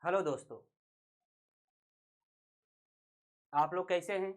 Hello दोस्तों, आप लोग कैसे हैं?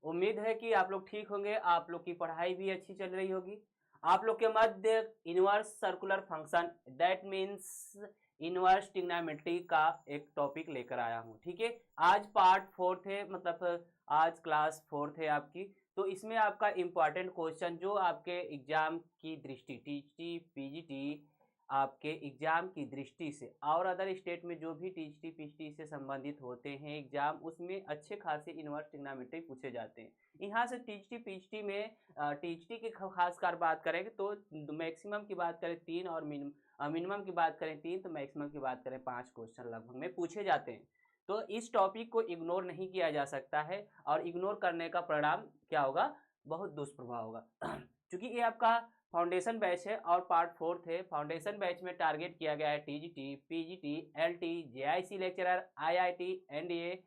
उम्मीद है कि आप लोग ठीक होंगे। आप लोग की पढ़ाई भी अच्छी चल रही होगी। आप लोग के मध्य inverse circular function that means inverse trigonometry का एक टॉपिक लेकर आया हूँ। ठीक है, आज पार्ट फोर्थ है, मतलब आज क्लास फोर्थ है आपकी। तो इसमें आपका इम्पॉर्टेंट क्वेश्चन जो आपके एग्जाम की दृष्टि टीजीटी पीजीटी आपके एग्जाम की दृष्टि से और अदर स्टेट में जो भी टीजीटी पीजीटी से संबंधित होते हैं एग्जाम, उसमें अच्छे खासे इनवर्स ट्रिग्नोमेट्री पूछे जाते हैं। यहाँ से टीजीटी पीजीटी में टीजीटी की खासकर बात करेंगे तो मैक्सिमम की बात करें 3 और मिनिमम की बात करें 3, तो मैक्सिमम की बात करें 5 क्वेश्चन लगभग में पूछे जाते हैं। तो इस टॉपिक को इग्नोर नहीं किया जा सकता है, और इग्नोर करने का परिणाम क्या होगा? बहुत दुष्प्रभाव होगा। क्योंकि ये आपका फाउंडेशन बैच है और पार्ट फोर्थ है। फाउंडेशन बैच में टारगेट किया गया है TGT PGT LT JIC lecturer IIT NDA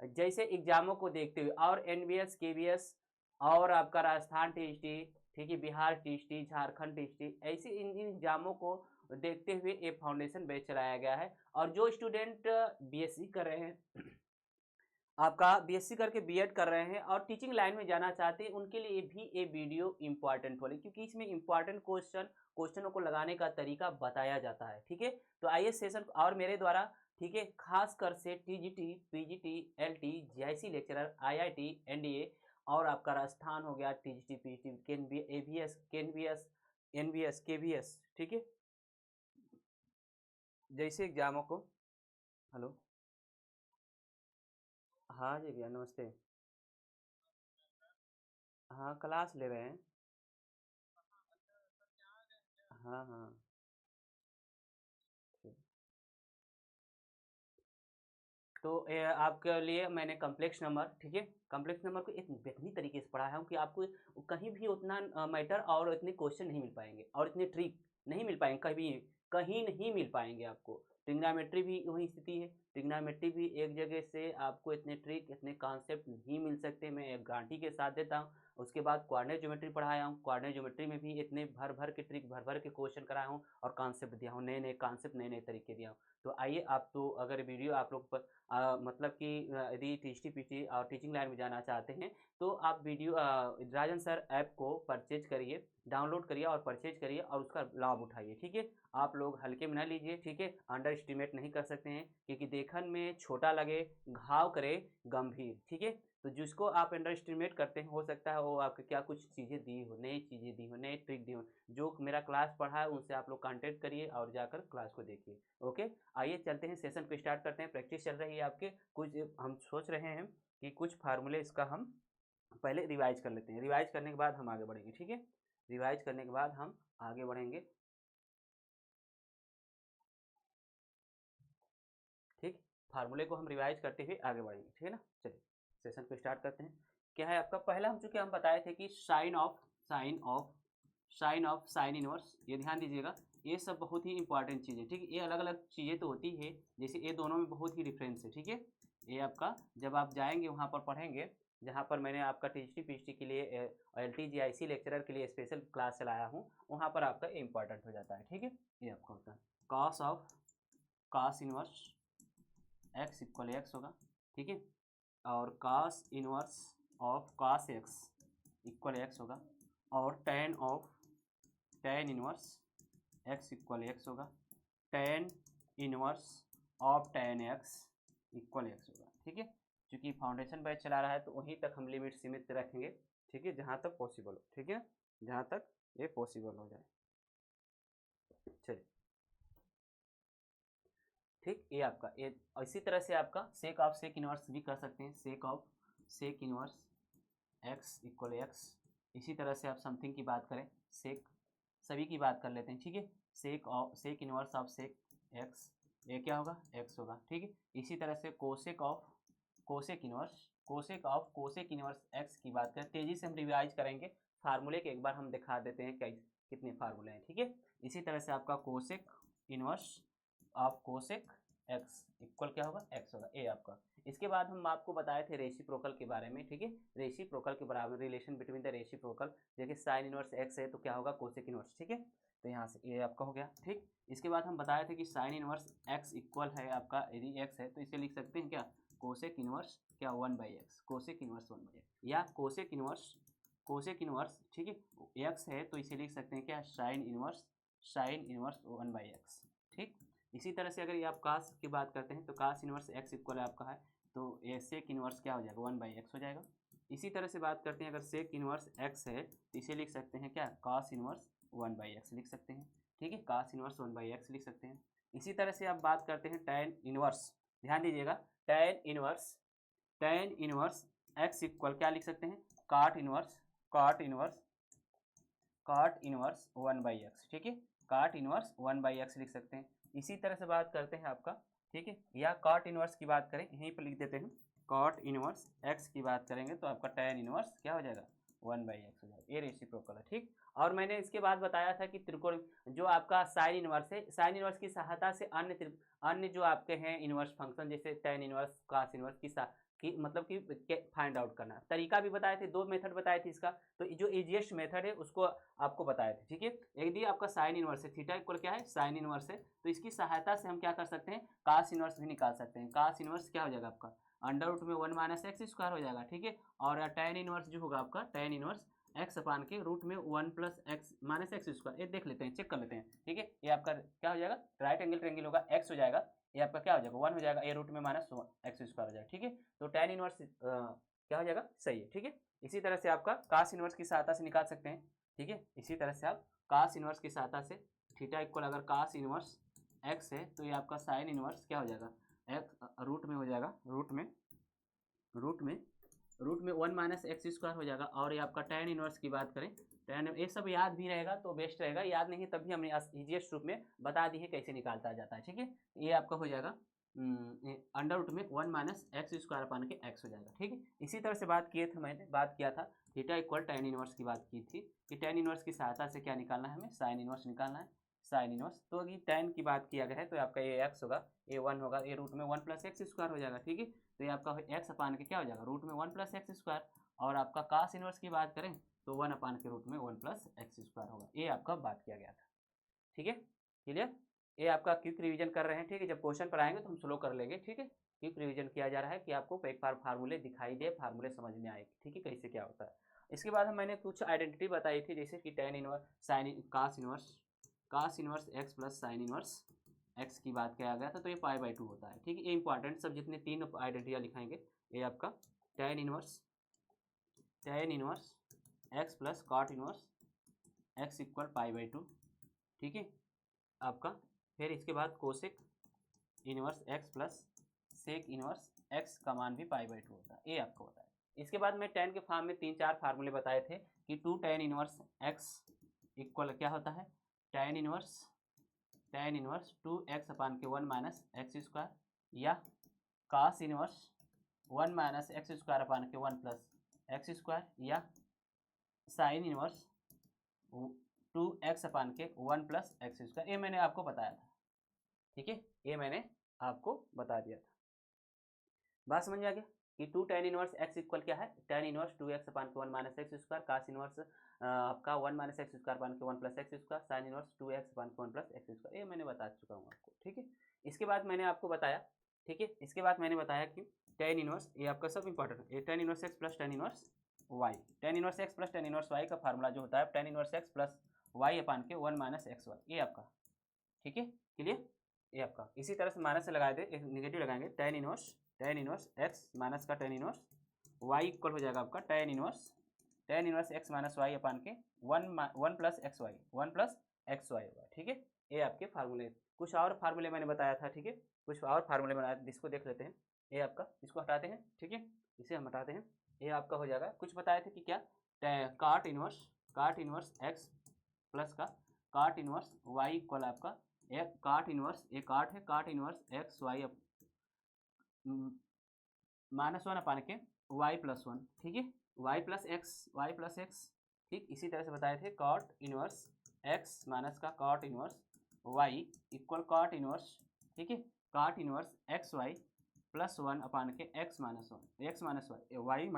जैसे एग्जामों को देखते हुए, और एनबीएस केबीएस और आपका राजस्थान टीजीटी, ठीक है, बिहार टीजीटी, झारखंड टीजीटी, ऐसे इन एग्जामों को देखते हुए ये फाउंडेशन बैच चलाया गया है। और जो स्टूडेंट बीएससी कर रहे हैं, आपका बीएससी करके बीएड कर रहे हैं और टीचिंग लाइन में जाना चाहते हैं, उनके लिए भी ये वीडियो इंपॉर्टेंट होगी, क्योंकि इसमें इंपॉर्टेंट क्वेश्चनों को लगाने का तरीका बताया जाता है। ठीक है, तो आइए सेशन और मेरे द्वारा, ठीक है, खास कर से TGT PGT LT JIC lecturer IIT NDA और आपका राजस्थान हो गया टीजीटी पीजीटी केनबीएस एनबीएस केबीएस, ठीक है, जैसे एग्जामों को। हेलो, हाँ जी भैया, नमस्ते। हाँ, क्लास ले रहे हैं। हाँ हाँ, ठीक। तो आपके लिए मैंने कॉम्प्लेक्स नंबर, ठीक है, कॉम्प्लेक्स नंबर को एक बेहतरीन तरीके से पढ़ाया हूँ कि आपको कहीं भी उतना मैटर और इतने क्वेश्चन नहीं मिल पाएंगे और इतने ट्रिक नहीं मिल पाएंगे, कहीं कहीं नहीं मिल पाएंगे आपको। ट्रिग्नोमेट्री भी वही स्थिति है। ट्रिग्नोमेट्री भी एक जगह से आपको इतने ट्रिक इतने कॉन्सेप्ट नहीं मिल सकते, मैं एक गारंटी के साथ देता हूँ। उसके बाद कोऑर्डिनेट ज्योमेट्री पढ़ाया हूँ। कोऑर्डिनेट ज्योमेट्री में भी इतने भर भर के ट्रिक भर भर के क्वेश्चन कराया हूँ और कॉन्सेप्ट दिया हूँ, नए नए कॉन्सेप्ट नए नए तरीके दिया हूँ। तो आइए, आप तो अगर वीडियो आप लोग मतलब कि यदि टीजीटी पीटी और टीचिंग लाइन में जाना चाहते हैं तो आप वीडियो राजन सर ऐप को परचेज करिए, डाउनलोड करिए और परचेज करिए और उसका लाभ उठाइए। ठीक है, आप लोग हल्के में ना लीजिए, ठीक है, अंडर एस्टिमेट नहीं कर सकते हैं, क्योंकि देखन में छोटा लगे घाव करे गंभीर। ठीक है, तो जिसको आप अंडर एस्टिमेट करते हैं, हो सकता है वो आपको क्या कुछ चीज़ें दी हो, नई चीज़ें दी हो, नए ट्रिक दी हो। जो मेरा क्लास पढ़ा है उनसे आप लोग कांटेक्ट करिए और जाकर क्लास को देखिए। ओके, आइए चलते हैं, सेशन को स्टार्ट करते हैं। प्रैक्टिस चल रही है आपके। कुछ हम सोच रहे हैं कि कुछ फार्मूले इसका हम पहले रिवाइज कर लेते हैं, रिवाइज करने के बाद हम आगे बढ़ेंगे। ठीक है, रिवाइज करने के बाद हम आगे बढ़ेंगे। ठीक, फार्मूले को हम रिवाइज करते हुए आगे बढ़ेंगे, ठीक है ना। चलिए सेशन को स्टार्ट करते हैं। क्या है आपका पहला, हम चूंकि हम बताए थे कि साइन ऑफ साइन इनवर्स, ये ध्यान दीजिएगा। ये सब बहुत ही इंपॉर्टेंट चीज़ है। ठीक है, ये अलग अलग चीज़ें तो होती है, जैसे ये दोनों में बहुत ही डिफरेंस है। ठीक है, ये आपका जब आप जाएंगे वहाँ पर पढ़ेंगे, जहाँ पर मैंने आपका टीजीटी पीजीटी के लिए एल टी जी आई सी लेक्चरर के लिए स्पेशल क्लास चलाया हूँ, वहाँ पर आपका इंपॉर्टेंट हो जाता है। ठीक है, ये आपका होता है cos inverse x equal x होगा। ठीक है, और cos inverse of cos x equal x होगा, और tan inverse x equal x होगा, tan inverse of tan x equal x होगा। ठीक है, क्योंकि फाउंडेशन बैच चला रहा है तो वहीं तक हम लिमिट सीमित रखेंगे। ठीक है, जहाँ तक पॉसिबल हो। ठीक है, जहाँ तक ये पॉसिबल हो जाए। चलिए, ठीक, ये आपका ये इसी तरह से आपका सेक ऑफ सेक इनवर्स भी कर सकते हैं, sec of sec inverse x equal x. इसी तरह से आप समथिंग की बात करें, सेक सभी की बात कर लेते हैं। ठीक है, sec inverse of sec x, ये क्या होगा? एक्स होगा। ठीक है, इसी तरह से कोसेक इनवर्स एक्स की बात करें, तेजी से हम रिवाइज करेंगे फार्मूले के, एक बार हम दिखा देते हैं कितने फार्मूले हैं। ठीक है, इसी तरह से आपका cosec inverse of cosec x equal क्या होगा? एक्स होगा, ए आपका। इसके बाद हम आपको बताए थे रेसिप्रोकल के बारे में। ठीक है, रेसिप्रोकल के बराबर रिलेशन बिटवीन द रेसिप्रोकल, देखिए साइन इनवर्स एक्स है तो क्या होगा? Cosec inverse. ठीक है, तो यहाँ से ये आपका हो गया। ठीक, इसके बाद हम बताए थे कि साइन इनवर्स एक्स इक्वल है आपका, यदि एक्स है तो इसे लिख सकते हैं क्या, कोसेक इनवर्स क्या 1/x, कोसेक इनवर्स 1/x, या कोसेक इनवर्स ठीक है, एक्स है तो इसे लिख सकते हैं क्या, साइन इनवर्स 1/x। ठीक, इसी तरह से अगर ये आप कास की बात करते हैं तो कास इनवर्स एक्स इक्वल आपका है तो ये सेक इनवर्स क्या हो जाएगा, 1/x हो जाएगा। इसी तरह से बात करते हैं अगर सेक इनवर्स एक्स है तो इसे लिख सकते हैं क्या, कास इनवर्स 1/x लिख सकते हैं। ठीक है, कास इनवर्स 1/x लिख सकते हैं। इसी तरह से आप बात करते हैं टैन इनवर्स, ध्यान दीजिएगा, टैन इनवर्स एक्स इक्वल क्या लिख सकते हैं, काट इनवर्स 1/x। ठीक है, काट इनवर्स 1/x लिख सकते हैं। इसी तरह से बात करते हैं आपका, ठीक है, या कॉट इनवर्स की बात करें, यहीं पर लिख देते हैं, कॉट इनवर्स एक्स की बात करेंगे तो आपका टैन इनवर्स क्या हो जाएगा, 1/x हो जाएगा, ये रेसिप्रोकल है। ठीक, और मैंने इसके बाद बताया था कि त्रिकोण जो आपका साइन इनवर्स है, साइन इनवर्स की सहायता से अन्य जो आपके हैं इनवर्स फंक्शन जैसे टैन इनवर्स, कास इनवर्स की मतलब कि फाइंड आउट करना, तरीका भी बताए थे, 2 मेथड बताए थे इसका, तो जो इजीएस्ट मेथड है उसको आपको बताए थे। ठीक है, यदि आपका साइन इनवर्स है, थीटा इक्वल क्या है, साइन इनवर्स है, तो इसकी सहायता से हम क्या कर सकते हैं, कास इनवर्स भी निकाल सकते हैं। कास इनवर्स क्या हो जाएगा आपका, अंडर रूट में 1 - x स्क्वायर हो जाएगा। ठीक है, और टैन इनवर्स जो होगा आपका, टैन इनवर्स एक्स अपान के रूट में 1 + x - x स्क्वायर, ये देख लेते हैं, चेक कर लेते हैं। ठीक है, ये आपका क्या हो जाएगा, राइट एंगल ट्रायंगल होगा, x हो जाएगा, ये आपका क्या हो जाएगा, 1 हो जाएगा, ये रूट में -x स्क्वायर हो जाएगा। ठीक है, तो टैन इनवर्स क्या हो जाएगा, सही है। ठीक है, इसी तरह से आपका कास इनवर्स की सहायता से निकाल सकते हैं। ठीक है, इसी तरह से आप कास इनवर्स की सहायता से थीटा इक्वल अगर कास इनवर्स एक्स है तो ये आपका साइन इनवर्स क्या हो जाएगा, एक्स रूट में हो जाएगा, रूट में 1 - x स्क्वायर हो जाएगा। और ये आपका टैन इनवर्स की बात करें, टैन ये सब याद भी रहेगा तो बेस्ट रहेगा, याद नहीं तब भी हमने इजीएस्ट रूप में बता दी है कैसे निकालता जाता है। ठीक है, ये आपका हो जाएगा अंडर रूट में 1 - x स्क्वायर अपान के x हो जाएगा। ठीक है, इसी तरह से मैंने बात किया था थीटा इक्वल टैन इनवर्स की बात की थी कि टैन इनवर्स की सहायता से क्या निकालना है, हमें साइन इनवर्स निकालना है, साइन इनवर्स। तो अगर टैन की बात किया गया है तो आपका ये x होगा, ये 1 होगा, ये रूट में 1 + x स्क्वायर हो जाएगा। ठीक है, तो ये आपका x अपान के क्या हो जाएगा, रूट में 1 + x स्क्वायर, और आपका कास इनवर्स की बात करें तो 1 अपान के रूट में 1 + x स्क्वायर होगा। ये आपका बात किया गया था। ठीक है, क्लियर, ये आपका क्विक रिवीजन कर रहे हैं। ठीक है, जब क्वेश्चन पर आएंगे तो हम स्लो कर लेंगे। ठीक है, क्विक रिवीजन किया जा रहा है कि आपको एक बार फार्मूले दिखाई दे, फार्मूले समझ में आए, ठीक है, कैसे क्या होता है। इसके बाद मैंने कुछ आइडेंटिटी बताई थी, जैसे कि tan inverse, sine, cos inverse x plus sine inverse x की बात किया गया था, तो ये π/2 होता है। ठीक है, ये इंपॉर्टेंट सब जितने 3 आइडेंटिटियाँ लिखाएंगे, ये आपका tan inverse x plus cot inverse x equal π/2। ठीक है, आपका फिर इसके बाद cosec inverse x plus sec inverse x का मान भी π/2 होता है, ये आपका होता है। इसके बाद मैं टैन के फॉर्म में 3-4 फार्मूले बताए थे कि 2 टैन इनवर्स एक्स इक्वल क्या होता है, टैन इनवर्स 2x अपान के 1 - x स्क्वायर, या कास इनवर्स 1 - x स्क्वायर अपान के 1 + x स्क्वायर, या साइन इनवर्स 2x अपान के 1 + x स्क्वायर। ये मैंने आपको बताया था। ठीक है, ये मैंने आपको बता दिया था। बात समझ में आ गया कि 2 टैन इनवर्स x इक्वल क्या है, टैन इनवर्स 2x अपान के 1 - x स्क्वायर, कास इनवर्स आपका 1 - x स्क्वायर अपान के 1 + x square, sine inverse 2x upon के 1 + x स्क्वायर, ये मैंने बता चुका हूँ आपको। ठीक है, इसके बाद मैंने आपको बताया, ठीक है, इसके बाद मैंने बताया कि टैन इनवर्स, ये आपका सब इंपॉर्टेंट है, tan inverse x plus tan inverse y, tan inverse x plus tan inverse y का फार्मूला जो होता है tan inverse x plus y अपान के 1 - xy, ये आपका। ठीक है, क्लियर, ये आपका। इसी तरह से माइनस से लगाए थे, एक निगेटिव लगाएंगे, टैन इनवर्स एक्स माइनस का टैन इनवर्स वाई इक्वल हो जाएगा आपका tan inverse x minus y upon के 1 + xy होगा। ठीक है, ये आपके फार्मूले। कुछ और फार्मूले मैंने बताया था। ठीक है, कुछ और फार्मूले बनाए थे, जिसको देख लेते हैं। ये आपका, इसको हटाते हैं। ठीक है, इसे हम हटाते हैं, ये आपका हो जाएगा। कुछ बताए थे कि क्या, काट इनवर्स एक्स प्लस का काट इनवर्स वाई इक्वल आपका एक काट इनवर्स, एक काट है, काट इनवर्स एक्स वाई -1 अपान के y + 1। ठीक है, y + x। ठीक, इसी तरह से बताए थे कॉट इनवर्स x माइनस का cot inverse y equal cot inverse, ठीक है, cot inverse x y + 1 upon के x - 1 x - y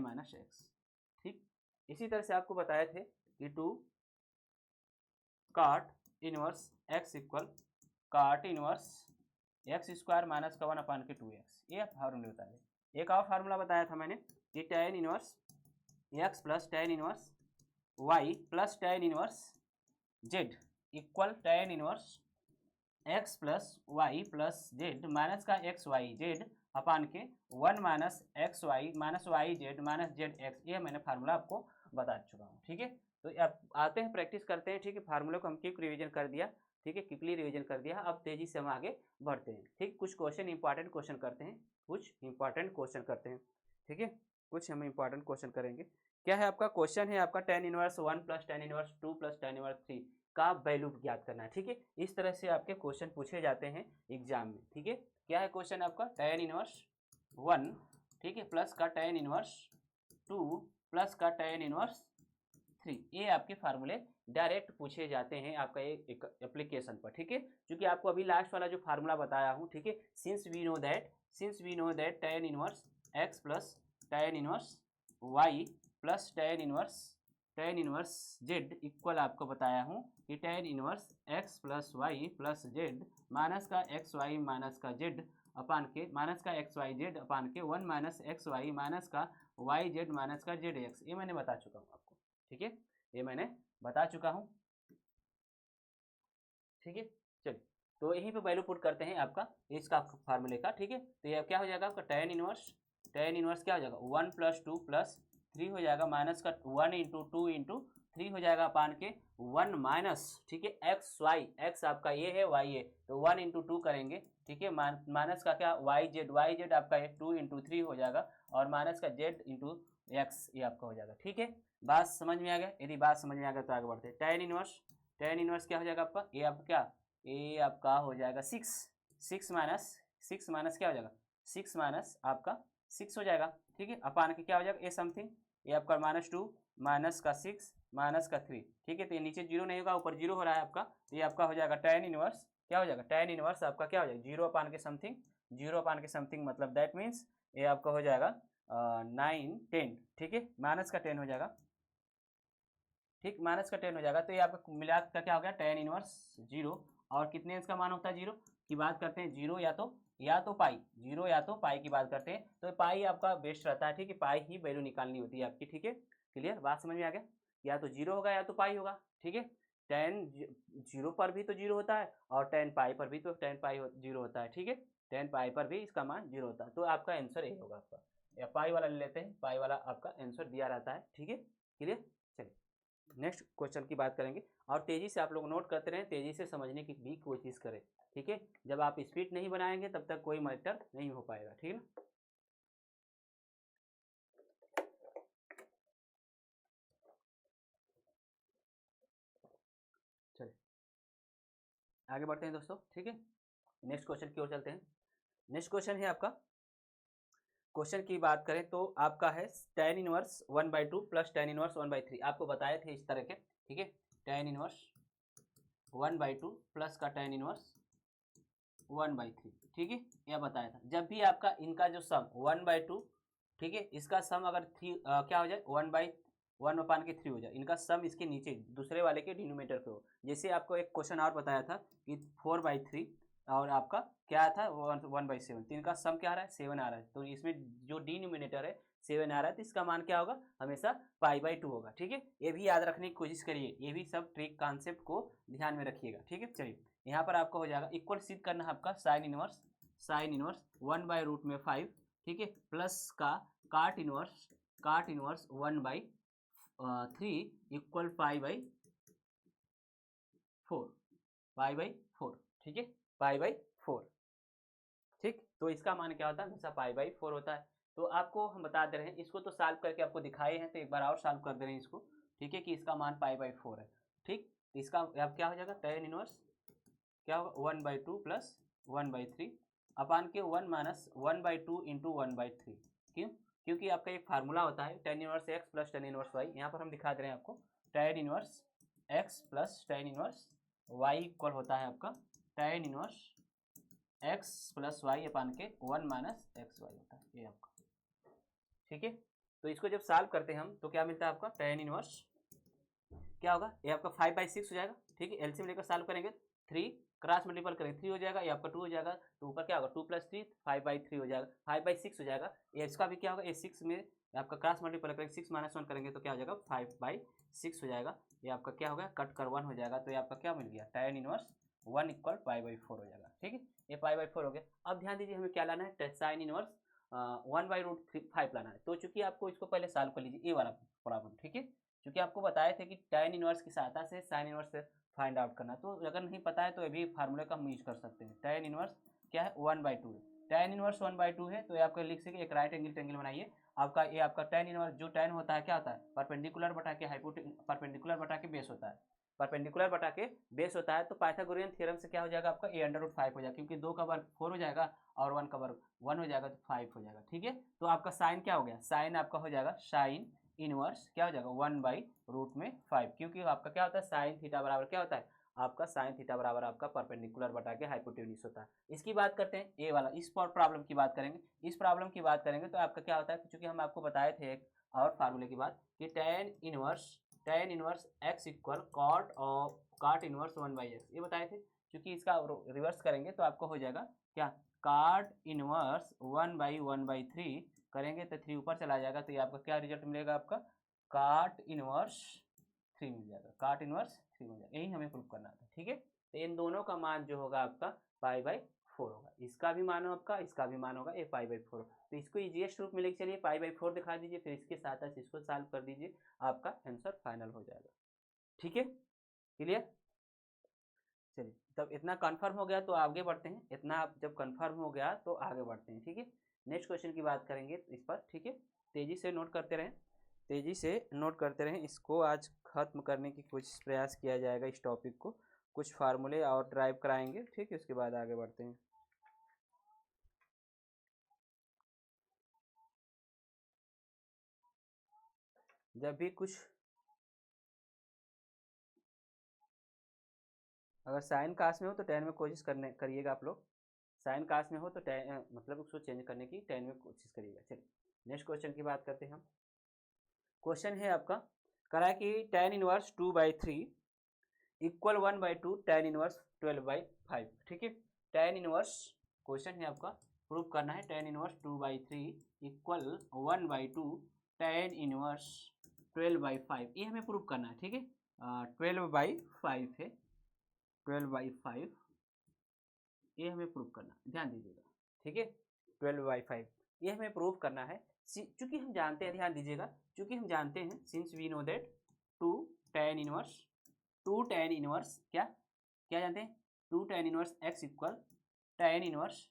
minus x। ठीक, इसी तरह से आपको बताए थे कि 2 cot inverse x equal cot inverse x square minus का 1 अपान के 2x, ये फार्मूला बता दें। एक और फार्मूला बताया था मैंने कि tan inverse x plus tan inverse y plus tan inverse z equal tan inverse x plus y plus z minus का एक्स वाई जेड अपान के 1 minus x y minus y z minus z x, ये मैंने formula आपको बता चुका हूँ। ठीक है, तो अब आते हैं प्रैक्टिस करते हैं। ठीक है, फार्मूले को हम क्विक रिवीजन कर दिया, ठीक है, क्विकली रिवीजन कर दिया। अब तेजी से हम आगे बढ़ते हैं। ठीक, कुछ क्वेश्चन इंपॉर्टेंट क्वेश्चन करते हैं, कुछ इंपॉर्टेंट क्वेश्चन करते हैं। ठीक है, कुछ हम इंपॉर्टेंट क्वेश्चन करेंगे। क्या है आपका क्वेश्चन है आपका tan inverse 1 plus tan inverse 2 plus tan inverse 3 का वैल्यू ज्ञात करना है। ठीक है, इस तरह से आपके क्वेश्चन पूछे जाते हैं एग्जाम में। ठीक है, क्या है क्वेश्चन आपका tan इनवर्स 1, ठीक है, प्लस का tan इनवर्स 2 प्लस का tan इनवर्स 3, ये आपके फार्मूले डायरेक्ट पूछे जाते हैं आपका एक एप्लीकेशन पर। ठीक है, क्योंकि आपको अभी लास्ट वाला जो फार्मूला बताया हूँ, ठीक है, since we know that tan inverse x plus tan inverse y plus tan inverse z equal आपको बताया हूँ कि tan inverse x plus y plus z minus का एक्स वाई माइनस का जेड अपान के माइनस का एक्स वाई जेड अपान के 1 minus x y minus का वाई जेड माइनस का जेड एक्स, ये मैंने बता चुका हूँ आपको। ठीक है, ये मैंने बता चुका हूँ। ठीक है, चलिए तो यहीं पे वैल्यू पुट करते हैं आपका इसका फार्मूले का। ठीक है, तो ये क्या हो जाएगा आपका tan इनवर्स क्या हो जाएगा 1 प्लस 2 प्लस 3 हो जाएगा माइनस का 1 इंटू 2 इंटू 3 हो जाएगा अपान के 1 माइनस, ठीक है, एक्स वाई, एक्स आपका ये है वाई है तो 1 इंटू 2 करेंगे। ठीक है, माइनस का क्या वाई जेड आपका 2 इंटू 3 हो जाएगा और माइनस का जेड इंटू एक्स, ये आपका हो जाएगा। ठीक है, बात समझ में आ गया? यदि बात समझ में आ गया तो आगे बढ़ते हैं। tan इनवर्स क्या हो जाएगा आपका, ये आपका क्या, ये आपका हो जाएगा 6 माइनस क्या हो जाएगा 6 माइनस आपका 6 हो जाएगा। ठीक है, अपान के क्या हो जाएगा ए समथिंग, ये आपका -2 माइनस का 6 माइनस का 3। ठीक है, तो ये नीचे जीरो नहीं होगा, ऊपर जीरो हो रहा है आपका, तो ये आपका हो जाएगा tan इनवर्स क्या हो जाएगा, tan इनवर्स आपका क्या हो जाएगा 0 अपान के समथिंग, मतलब दैट मीन्स ये आपका हो जाएगा 9 10। ठीक है, माइनस का 10 हो जाएगा, ठीक, माइनस का 10 हो जाएगा, तो ये आपका मिला का क्या हो गया tan इनवर्स 0, और कितने इसका मान होता है 0 की बात करते हैं, 0 या तो पाई, 0 या तो पाई की बात करते हैं, तो पाई आपका बेस्ट रहता है। ठीक है, पाई ही वैल्यू निकालनी होती है आपकी। ठीक है, क्लियर, बात समझ में आ गया, या तो 0 होगा या तो पाई होगा। ठीक है, tan 0 पर भी तो 0 होता है और tan पाई पर भी तो tan पाई 0 होता है। ठीक है, tan पाई पर भी इसका मान 0 होता है, तो आपका आंसर ये होगा आपका, या पाई वाला ले लेते हैं, पाई वाला आपका आंसर दिया रहता है। ठीक है, क्लियर, चलिए नेक्स्ट क्वेश्चन की बात करेंगे, और तेजी से आप लोग नोट करते रहें, तेजी से समझने की भी कोशिश करें। ठीक है, जब आप स्पीड नहीं बनाएंगे तब तक कोई मैटर नहीं हो पाएगा। ठीक है ना, चलिए आगे बढ़ते हैं दोस्तों। ठीक है, नेक्स्ट क्वेश्चन की ओर चलते हैं। नेक्स्ट क्वेश्चन है आपका, क्वेश्चन की बात करें तो आपका है tan inverse 1/2 plus tan inverse 1/3, आपको बताए थे इस तरह के। ठीक है, tan इनवर्स 1/2 प्लस का tan इनवर्स 1/3। ठीक है, यह बताया था। जब भी आपका इनका जो सम 1/2, ठीक है, इसका सम अगर 3 क्या हो जाए 1 अपान के 3 हो जाए, इनका सम इसके नीचे दूसरे वाले के डिनोमिनेटर पे हो। जैसे आपको एक क्वेश्चन और बताया था कि 4/3 और आपका क्या था 1/7, तो इनका सम क्या आ रहा है 7 आ रहा है, तो इसमें जो डिनोमिनेटर है 7 आ रहा है, तो इसका मान क्या होगा हमेशा π/2 होगा। ठीक है, ये भी याद रखने की कोशिश करिए, ये भी सब ट्रिक कॉन्सेप्ट को ध्यान में रखिएगा। ठीक है, चलिए यहाँ पर आपको हो जाएगा इक्वल सिद्ध करना है आपका साइन इनवर्स 1/√5, ठीक है, प्लस का काट इनवर्स 1/3 इक्वल π/4, ठीक है, π/4। ठीक, तो इसका मान क्या होता है हमेशा π/4 होता है। तो आपको हम बता दे रहे हैं, इसको तो सॉल्व करके आपको दिखाए हैं, तो एक बार और सॉल्व कर दे रहे हैं इसको। ठीक है, कि इसका मान π/4 है। ठीक, इसका अब क्या हो जाएगा tan इनवर्स क्या होगा 1/2 प्लस 1/3 अपान के 1 माइनस 1/2 इंटू 1/3। क्यों? क्योंकि आपका एक फार्मूला होता है tan inverse x plus tan inverse y, यहाँ पर हम दिखा दे रहे हैं आपको tan inverse x plus tan inverse y equal होता है आपका tan inverse x plus y upon के 1 माइनस एक्स वाई होता है, ये आपका। ठीक है, तो इसको जब सॉल्व करते हैं हम तो क्या मिलता है आपका tan इनवर्स क्या होगा, ये आपका 5/6 हो जाएगा, ठीक है। एलसीएम लेकर सॉल्व करेंगे, 3 क्रॉस मल्टीपल करेंगे 3 हो जाएगा, ये आपका 2 हो जाएगा, तो ऊपर क्या होगा 2 + 3 5/3 हो जाएगा, 5/6 हो जाएगा। ये इसका भी क्या होगा, ये 6 में आपका क्रॉस मल्टीपल करेंगे, 6 - 1 करेंगे तो क्या हो जाएगा 5/6 हो जाएगा। ये आपका क्या हो गया, कट कर 1 हो जाएगा, तो ये आपका क्या मिल गया, tan इनवर्स 1 = π/4 हो जाएगा, ठीक है। ये π/4 हो गया। अब ध्यान दीजिए हमें क्या लाना है, sin इनवर्स 1/√5 लाना है। तो चूंकि आपको इसको पहले सॉल्व कर लीजिए, ये वाला प्रॉब्लम, ठीक है। क्योंकि आपको बताए थे कि tan इनवर्स की सहायता से sin इनवर्स से फाइंड आउट करना, तो अगर नहीं पता है तो ये भी फार्मूले का हम यूज कर सकते हैं। tan इनवर्स क्या है, 1/2 है। tan इनवर्स 1/2 है, तो ये आपको लिख सके एक राइट एंगल ट्रायंगल बनाइए। आपका ये आपका tan इनवर्स, जो tan होता है क्या होता है, परपेंडिकुलर बटा के परपेंडिकुलर बटा के बेस होता है, परपेंडिकुलर बटा के बेस होता है। तो पाइथागोरियन थ्योरम से क्या हो जाएगा आपका, a√5 हो जाएगा, क्योंकि 2 का वर्ग 4 हो जाएगा और 1 का वर्ग 1 हो जाएगा, तो 5 हो जाएगा, ठीक है। तो आपका साइन क्या हो गया, साइन आपका हो जाएगा साइन इनवर्स क्या हो जाएगा 1/√5, क्योंकि आपका क्या होता है साइन थीटा बराबर क्या होता है आपका, साइन थीटा बराबर आपका परपेंडिकुलर बटा के हाइपोटेन्यूज होता है। इसकी बात करते हैं, ए वाला इस प्रॉब्लम की बात करेंगे। इस प्रॉब्लम की बात करेंगे तो आपका क्या होता है, क्योंकि हम आपको बताए थे एक और फार्मूले की बात कि tan inverse x equal cot inverse 1/x, ये बताए थे। क्योंकि इसका रिवर्स करेंगे तो आपको हो जाएगा क्या, cot इनवर्स 1/1/3 करेंगे तो 3 ऊपर चला जाएगा, तो ये आपका क्या रिजल्ट मिलेगा, आपका cot इनवर्स 3 मिल जाएगा, cot इनवर्स 3 मिल जाएगा। यही हमें प्रूव करना था, ठीक है। तो इन दोनों का मान जो होगा आपका π/4 होगा, इसका भी मान आपका, इसका भी मान होगा ये π/4। तो इसको इजीएस्ट रूप में लेके चलिए, π/4 दिखा दीजिए, फिर इसके साथ इसको सॉल्व कर दीजिए, आपका आंसर फाइनल हो जाएगा, ठीक है। क्लियर, चलिए तब इतना कंफर्म हो गया तो आगे बढ़ते हैं। इतना आप जब कंफर्म हो गया तो आगे बढ़ते हैं, ठीक है। नेक्स्ट क्वेश्चन की बात करेंगे इस पर, ठीक है। तेजी से नोट करते रहें, तेजी से नोट करते रहें, इसको आज खत्म करने की कोशिश प्रयास किया जाएगा। इस टॉपिक को कुछ फार्मूले और ड्राइव कराएंगे, ठीक है, उसके बाद आगे बढ़ते हैं। जब भी कुछ अगर साइन कास्ट में हो तो टेन में कोशिश करिएगा आप लोग, साइन कास्ट में हो तो मतलब उसको चेंज करने की टेन में कोशिश करिएगा। चलिए नेक्स्ट क्वेश्चन की बात करते हैं हम। क्वेश्चन है आपका, करा कि tan inverse 2/3 equal 1/2 tan inverse 12/5, ठीक है। tan इनवर्स क्वेश्चन है आपका, प्रूव करना है tan inverse 2/3 equal 1/2 tan inverse 12/5, ये हमें प्रूव करना है, ठीक है। 12/5 है, 12/5 ये हमें प्रूव करना, ध्यान दीजिएगा, ठीक है। 12/5 ये हमें प्रूव करना है। चूंकि हम जानते हैं, ध्यान दीजिएगा, चूंकि हम जानते हैं, since we know that 2 tan inverse क्या क्या जानते हैं, 2 tan inverse x equal tan inverse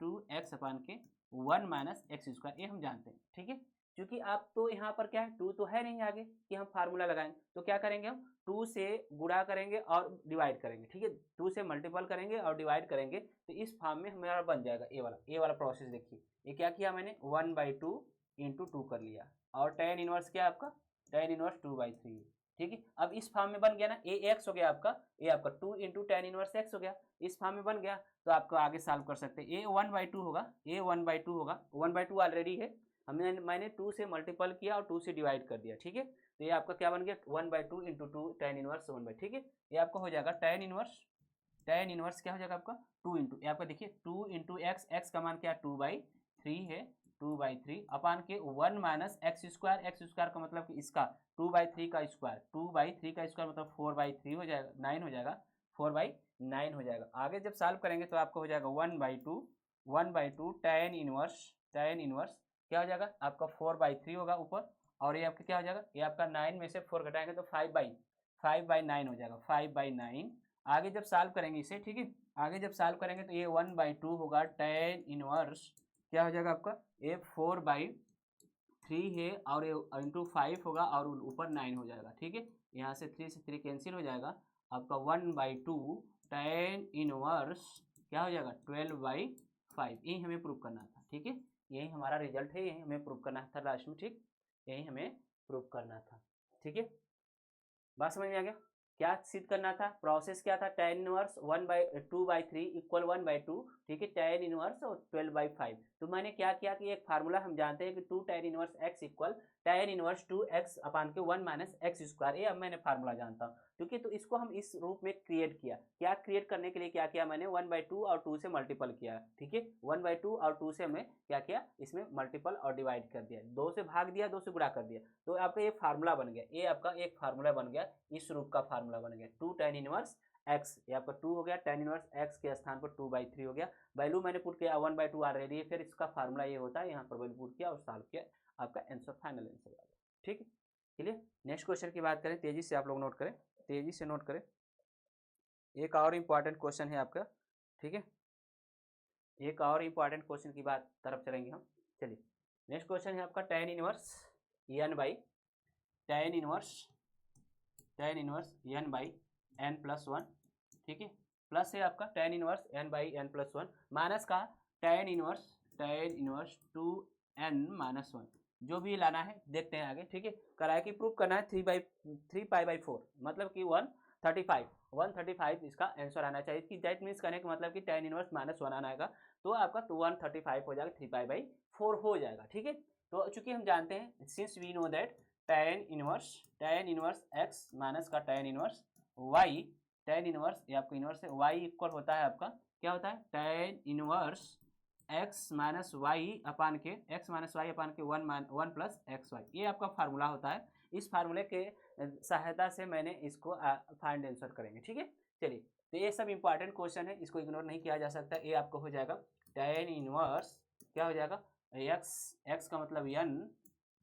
2x upon के 1 - x², ये हम जानते हैं, ठीक है। क्योंकि आप तो यहाँ पर क्या है 2 तो है नहीं आगे कि हम फार्मूला लगाएंगे, तो क्या करेंगे हम 2 से गुणा करेंगे और डिवाइड करेंगे, ठीक है। 2 से मल्टीपल करेंगे और डिवाइड करेंगे, तो इस फॉर्म में हमारा बन जाएगा ये वाला प्रोसेस। देखिए ये क्या किया मैंने, 1/2 × 2 कर लिया, और tan इनवर्स क्या आपका, tan इनवर्स 2/3, ठीक है। अब इस फॉर्म में बन गया ना, ये x हो गया आपका, ये आपका 2 × tan इनवर्स x हो गया, इस फॉर्म में बन गया। तो आपको आगे सॉल्व कर सकते हैं, ये 1/2 होगा, ये 1/2 होगा, 1/2 ऑलरेडी है, मैंने 2 से मल्टीपल किया और 2 से डिवाइड कर दिया, ठीक है। तो ये आपका क्या बन गया 1/2 × 2 tan इनवर्स 1/, ठीक है। ये आपका हो जाएगा tan इनवर्स क्या हो जाएगा आपका 2 इंटू, ये आपका देखिए 2 × x का मान क्या 2/3 है, 2/3 अपान के 1 - x² का मतलब कि इसका 2/3 का स्क्वायर, 2/3 का स्क्वायर मतलब 4/3 हो जाएगा, 9 हो जाएगा, 4/9 हो जाएगा। आगे जब सॉल्व करेंगे तो आपको हो जाएगा 1/2 tan इनवर्स क्या हो जाएगा आपका 4/3 होगा ऊपर, और ये आपका क्या हो जाएगा, ये आपका 9 में से 4 घटाएंगे तो 5/9 हो जाएगा, 5/9। आगे जब सॉल्व करेंगे इसे, ठीक है, आगे जब सॉल्व करेंगे तो ये 1/2 होगा, tan इनवर्स क्या हो जाएगा आपका, ये 4/3 है, और ये इंटू 5 होगा, और ऊपर 9 हो जाएगा, ठीक है। यहाँ से 3 से 3 कैंसिल हो जाएगा, आपका 1/2 tan इनवर्स क्या हो जाएगा 12/5, यही हमें प्रूव करना था, ठीक है। यही हमारा रिजल्ट है, यही हमें प्रूव करना था लास्ट में, ठीक, यही हमें प्रूव करना था, ठीक है। बात समझ में आ गया, क्या सिद्ध करना था, प्रोसेस क्या था, tan इनवर्स 2/3 इक्वल 1/2, ठीक है, tan इनवर्स और 12/5 तो मैंने क्या किया कि एक फार्मूला हम जानते हैं कि 2 tan inverse x equal tan inverse 2x upon के 1 माइनस एक्स स्क्वायर, ये अब मैंने फार्मूला जानता हूँ। क्योंकि तो इसको हम इस रूप में क्रिएट किया, क्या क्रिएट करने के लिए क्या किया मैंने 1/2 और 2 से मल्टीपल किया, ठीक है। 1/2 और 2 से मैं क्या किया, इसमें मल्टीपल और डिवाइड कर दिया, 2 से भाग दिया, 2 से गुणा कर दिया, तो आपका ये फार्मूला बन गया, ये आपका एक फार्मूला बन गया, इस रूप का फार्मूला बन गया 2 tan इनवर्स एक्स, ये आपका 2 हो गया, tan इनवर्स एक्स के स्थान पर 2/3 हो गया, वैल्यू मैंने पुट किया 1/2 ऑलरेडी है, फिर इसका फार्मूला ये होता है, यहाँ पर वैल्यू पुट किया और सॉल्व किया, आपका आंसर फाइनल आंसर आ गया, ठीक है। चलिए नेक्स्ट क्वेश्चन की बात करें, तेजी से आप लोग नोट करें, तेजी से नोट करें। एक और इम्पॉर्टेंट क्वेश्चन है आपका, ठीक है, एक और इम्पॉर्टेंट क्वेश्चन की बात तरफ चलेंगे हम। चलिए नेक्स्ट क्वेश्चन है आपका tan inverse n by tan inverse n by n plus 1, ठीक है, प्लस है आपका tan inverse n by n plus 1 minus का tan इनवर्स 2n माइनस 1, जो भी लाना है देखते हैं आगे, ठीक है। कराया कि प्रूव करना है 3 पाई बाई 4, मतलब कि 135 इसका आंसर आना चाहिए, कि दैट मीन्स करने का मतलब कि tan इनवर्स माइनस 1 आना आएगा, तो आपका 135 हो जाएगा, 3 पाई बाई 4 हो जाएगा, ठीक है। तो चूंकि हम जानते हैं since we know that tan inverse x minus का tan inverse y, tan inverse ये आपका इनवर्स है, y इक्वल होता है आपका क्या होता है tan inverse x minus y upon के 1 प्लस एक्स वाई, ये आपका फार्मूला होता है। इस फार्मूले के सहायता से मैंने इसको फाइंड आंसर करेंगे, ठीक है। चलिए तो ये सब इंपॉर्टेंट क्वेश्चन है, इसको इग्नोर नहीं किया जा सकता। ये आपको हो जाएगा tan इनवर्स क्या हो जाएगा x का मतलब n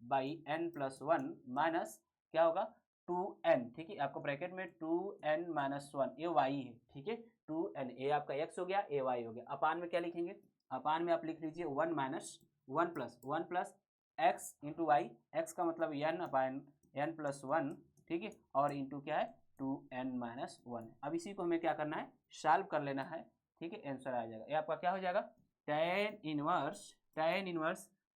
by n plus 1 minus क्या होगा 2n, ठीक है, आपको ब्रैकेट में 2n माइनस 1 ये y है, ठीक है, 2n ये आपका x हो गया, ये y हो गया, अपान में क्या लिखेंगे, अपान में आप लिख लीजिए 1 minus 1 plus x into y, x का मतलब n अपान n प्लस 1, ठीक है, और इंटू क्या है 2n माइनस 1। अब इसी को हमें क्या करना है, सॉल्व कर लेना है, ठीक है, आंसर आ जाएगा। ये आपका क्या हो जाएगा tan इनवर्स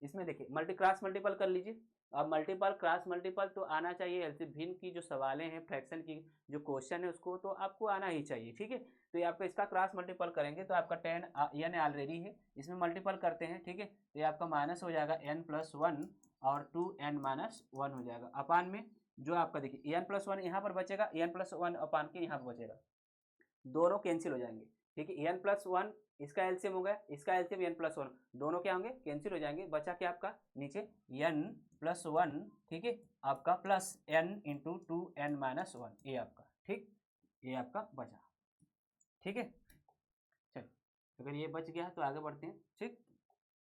इसमें देखिए क्रॉस मल्टीपल कर लीजिए, अब मल्टीपल क्रॉस मल्टीपल तो आना चाहिए, एलसीएम भिन्न की जो सवालें हैं फ्रैक्शन की जो क्वेश्चन है उसको तो आपको आना ही चाहिए, ठीक है। तो ये आपका इसका क्रॉस मल्टीपल करेंगे तो आपका tan n ऑलरेडी है, इसमें मल्टीपल करते हैं, ठीक है, तो ये आपका माइनस हो जाएगा n प्लस 1 और 2n माइनस 1 हो जाएगा, अपान में जो आपका देखिए n प्लस 1 यहाँ पर बचेगा, n प्लस 1 अपान के यहाँ पर बचेगा, दोनों कैंसिल हो जाएंगे, ठीक है, n प्लस 1 इसका एलसीएम हो गया, इसका एलसीएम n प्लस 1, दोनों क्या होंगे कैंसिल हो जाएंगे, बचा क्या आपका नीचे n प्लस 1, ठीक है, आपका plus n into 2n minus 1, ये आपका, ठीक, ये आपका बचा, ठीक है। चलो अगर ये बच गया तो आगे बढ़ते हैं, ठीक,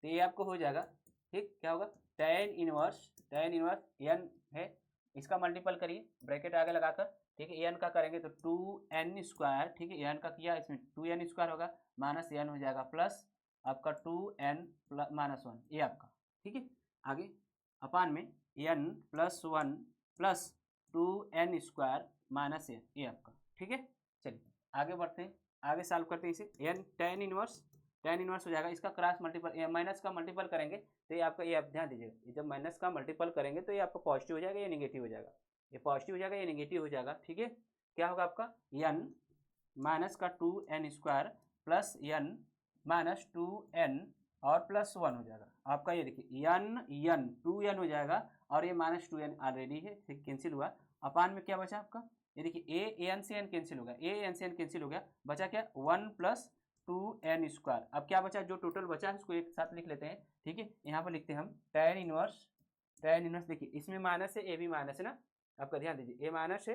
तो ये आपको हो जाएगा, ठीक, क्या होगा tan इनवर्स n है, इसका मल्टीपल करिए ब्रैकेट आगे लगाकर, ठीक है, n का करेंगे तो 2n स्क्वायर, ठीक है, n का किया इसमें 2n स्क्वायर होगा माइनस n हो जाएगा प्लस आपका 2n माइनस 1, ये आपका, ठीक है, आगे अपान में n plus 1 plus 2n square minus n, ये आपका, ठीक है। चलिए आगे बढ़ते हैं, आगे सॉल्व करते हैं इसे, tan इनवर्स हो जाएगा, इसका क्रॉस मल्टीपल माइनस का मल्टीपल करेंगे तो ये आपका, ये आप ध्यान दीजिएगा, जब माइनस का मल्टीपल करेंगे तो ये आपका पॉजिटिव हो जाएगा, ये नेगेटिव हो जाएगा, ये पॉजिटिव हो जाएगा, ये नेगेटिव हो जाएगा, ठीक है। क्या होगा आपका n माइनस का 2n square plus n minus 2n और प्लस 1 हो जाएगा, आपका ये देखिए n 2n हो जाएगा और ये माइनस 2n ऑलरेडी है, ठीक, कैंसिल हुआ, अपान में क्या बचा आपका, ये देखिए an से n कैंसिल हो गया, an से n कैंसिल हो गया, बचा क्या 1 प्लस 2n स्क्वायर, अब क्या बचा जो टोटल बचा है उसको एक साथ लिख लेते हैं, ठीक है, यहाँ पर लिखते हैं हम tan इनवर्स देखिए इसमें माइनस है, ए भी माइनस है ना, आपका ध्यान दीजिए, ए माइनस है,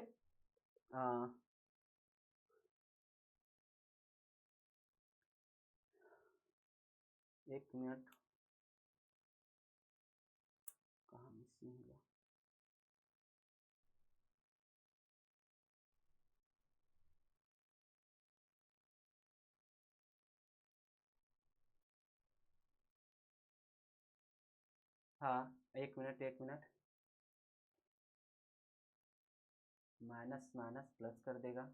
एक मिनट कहाँ मिसिंग हो गया, हाँ एक मिनट माइनस माइनस प्लस कर देगा,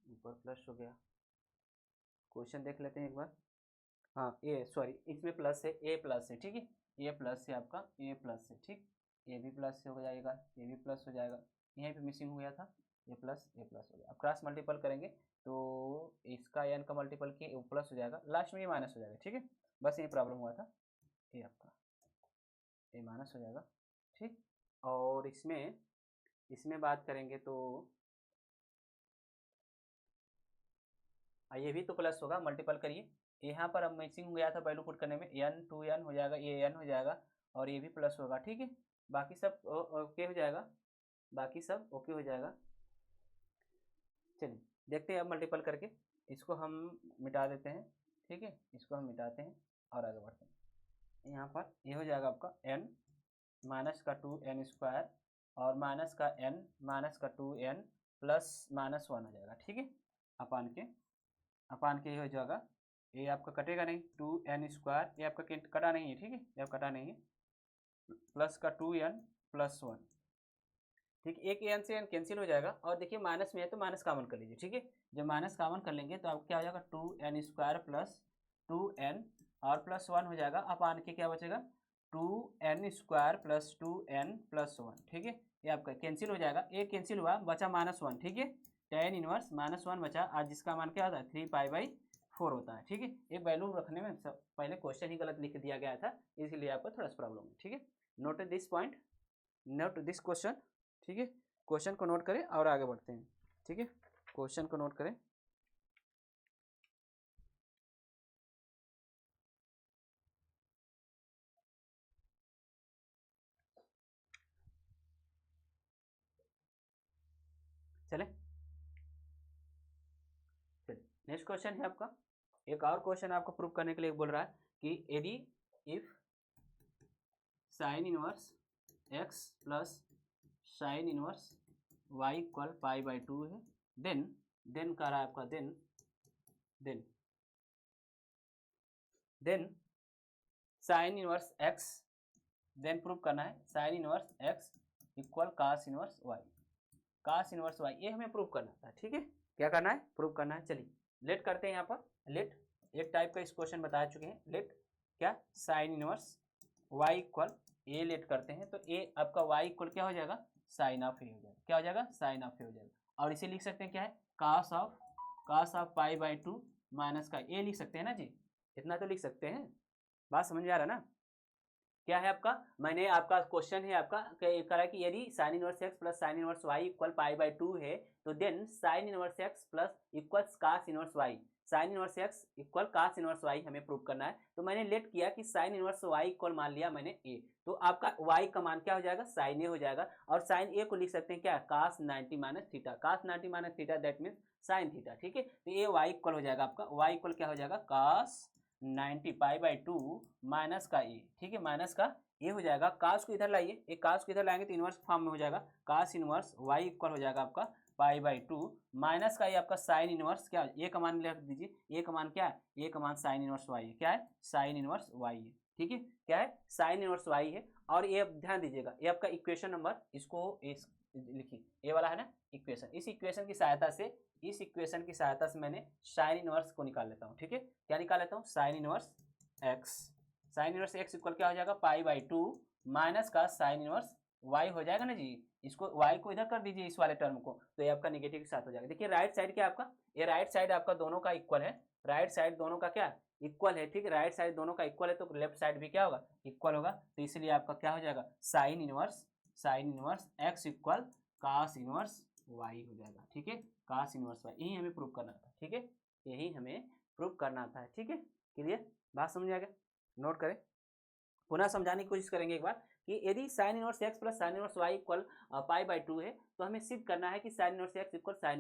ऊपर प्लस हो गया, क्वेश्चन देख लेते हैं एक बार, हाँ ए सॉरी इसमें प्लस है, ए प्लस है, ठीक है, ये प्लस है आपका, ए प्लस है, ठीक, ये भी प्लस हो जाएगा, ये भी प्लस हो जाएगा, यहीं पे मिसिंग हो गया था, ये प्लस हो गया, अब क्रॉस मल्टीपल करेंगे तो इसका n का मल्टीपल किए प्लस हो जाएगा, लास्ट में ये माइनस हो जाएगा, ठीक है। बस ये प्रॉब्लम हुआ था, ये आपका ए माइनस हो जाएगा, ठीक। और इसमें बात करेंगे तो ये भी तो प्लस होगा, मल्टीपल करिए, यहाँ पर अब मैचिंग गया था वैल्यू पुट करने में, n 2n हो जाएगा, ये n हो जाएगा और ये भी प्लस होगा, ठीक है। बाकी सब ओके हो जाएगा, बाकी सब ओके हो जाएगा। चलिए देखते हैं अब मल्टीपल करके, इसको हम मिटा देते हैं, ठीक है, इसको हम मिटाते हैं और आगे बढ़ते हैं। यहाँ पर ये हो जाएगा आपका n माइनस का 2n स्क्वायर और माइनस का n माइनस का 2n प्लस माइनस 1 हो जाएगा, ठीक है। अपान के ये हो जाएगा, ये आपका कटेगा नहीं, 2n स्क्वायर, ये आपका कटा नहीं है, ठीक है, ये कटा नहीं है, प्लस का 2n प्लस 1, ठीक। एक एन से एन कैंसिल हो जाएगा और देखिए माइनस में है तो माइनस कॉमन कर लीजिए, ठीक है। जब माइनस कॉमन कर लेंगे तो आपको क्या हो जाएगा, 2n स्क्वायर प्लस 2n और प्लस 1 हो जाएगा, अपान के क्या बचेगा, 2n square plus 2n plus 1, ठीक है। ये आपका कैंसिल हो जाएगा, एक कैंसिल हुआ, बचा -1, ठीक है, tan इनवर्स -1 बचा, आज जिसका मान क्या होता है 3π/4 होता है, ठीक है। एक वैल्यू रखने में पहले क्वेश्चन ही गलत लिख दिया गया था, इसलिए आपको थोड़ा सा प्रॉब्लम है, ठीक है। Note this point, note this question, ठीक है। क्वेश्चन को नोट करें और आगे बढ़ते हैं, ठीक है, क्वेश्चन को नोट करें। चले नेक्स्ट क्वेश्चन है आपका, एक और क्वेश्चन आपको प्रूव करने के लिए बोल रहा है कि यदि if sine inverse x plus sine inverse y equal π/2 है, देन कह रहा है आपका then sine inverse x, then prove करना है sine inverse x equal cos inverse y, cos inverse y, ये हमें प्रूव करना था, ठीक है। क्या करना है, प्रूव करना है। चलिए लेट करते हैं, यहाँ पर लेट एक टाइप का इस क्वेश्चन बता चुके हैं, लेट क्या साइन इनवर्स y इक्वल ए लेट करते हैं, तो ए आपका y इक्वल क्या हो जाएगा, साइन ऑफ ए हो जाएगा, क्या हो जाएगा, साइन ऑफ ए हो जाएगा। और इसे लिख सकते हैं क्या है, कास ऑफ π/2 माइनस का ए लिख सकते हैं ना जी, इतना तो लिख सकते हैं, बात समझ में आ रहा है ना। क्या है आपका, मैंने आपका क्वेश्चन है आपका करा कि यदि sine inverse x plus sine inverse y equal π/2 है, तो then sine inverse x plus equals cos inverse y, sine inverse x equal cos inverse y हमें प्रूव करना है। तो मैंने लेट किया कि साइन इनवर्स y इक्वल मान लिया मैंने a, तो आपका y का मान क्या हो जाएगा, साइन a हो जाएगा, और साइन a को लिख सकते हैं क्या, cos 90 minus theta, cos 90 minus theta that means sine theta, ठीक है। तो ये y इक्वल हो जाएगा आपका, y इक्वल क्या हो जाएगा, कास 90 π/2 माइनस का a, ठीक है, माइनस का ये हो जाएगा, कास को इधर लाइए, एक कास को इधर लाएंगे तो इनवर्स फॉर्म में हो जाएगा, कास इनवर्स y इक्वल हो जाएगा आपका π/2 माइनस का ये आपका साइन इनवर्स क्या, ये का मान लिख दीजिए, ये का मान क्या है, ये का मान साइन इनवर्स y है, क्या है, साइन इनवर्स y है, ठीक है, क्या है, साइन इनवर्स y है। और ये ध्यान दीजिएगा, ये आपका इक्वेशन नंबर, इसको लिखिए, ये वाला है ना इक्वेशन, इस इक्वेशन की सहायता से मैंने साइन इनवर्स को निकाल लेता हूँ, ठीक है। क्या निकाल लेता हूँ, sign inverse x, sign inverse x equal क्या हो जाएगा, π/2 माइनस का साइन इनवर्स y हो जाएगा ना जी, इसको y को इधर कर दीजिए इस वाले टर्म को, तो ये आपका नेगेटिव के साथ हो जाएगा। देखिए राइट साइड क्या आपका, ये राइट साइड आपका दोनों का इक्वल है, राइट साइड दोनों का क्या इक्वल है, ठीक है, राइट साइड दोनों का इक्वल है, तो लेफ्ट साइड भी क्या होगा, इक्वल होगा, तो इसलिए आपका क्या हो जाएगा, sign inverse x equal cos inverse y हो जाएगा, ठीक है, कास इनवर्स y, यही हमें प्रूव करना था, ठीक है, यही हमें प्रूव करना था, ठीक है। क्लियर, बात समझ आ गया, नोट करें, पुनः समझाने की कोशिश करेंगे एक बार कि यदि sine inverse x plus sine inverse y equal π/2 है, तो हमें सिद्ध करना है कि sine inverse x equal sine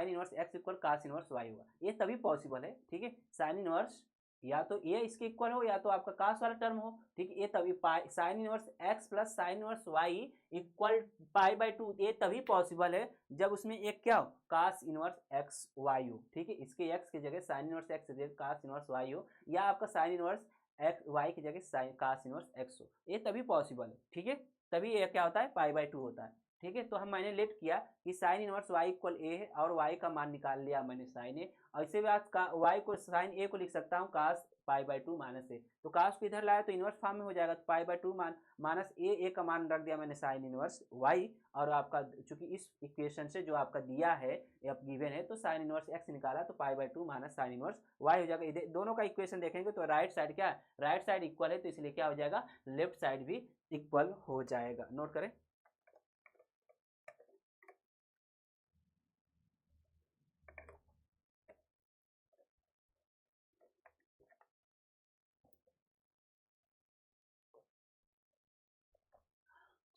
inverse x equal cos inverse y होगा, ये तभी पॉसिबल है, ठीक है। साइन इनवर्स या तो ये इसके इक्वल हो या तो आपका कास वाला टर्म हो, ठीक है, ये तभी sine inverse x plus sine inverse y equal π/2, ये तभी पॉसिबल है जब उसमें एक क्या हो, कास इनवर्स x y हो, ठीक है, इसके x की जगह साइन इनवर्स x की जगह कास इनवर्स y हो, या आपका साइन इनवर्स x y की जगह साइन कास इनवर्स x हो, ये तभी पॉसिबल है, ठीक है, तभी ये क्या होता है, π/2 होता है, ठीक है। तो हम मैंने लेट किया कि sine inverse y equal a है और y का मान निकाल लिया मैंने साइन a, और इससे बाद का y को साइन a को लिख सकता हूँ कास π/2 माइनस ए, तो काश को इधर लाया तो इनवर्स फॉर्म में हो जाएगा, तो π/2 माइनस ए का मान रख दिया मैंने साइन इनवर्स y, और आपका चूंकि इस इक्वेशन से जो आपका दिया है या गिवन है तो साइन इनवर्स x निकाला तो π/2 माइनस साइन इनवर्स y हो जाएगा। दोनों का इक्वेशन देखेंगे तो राइट साइड क्या है, राइट साइड इक्वल है, तो इसलिए क्या हो जाएगा, लेफ्ट साइड भी इक्वल हो जाएगा। नोट करें,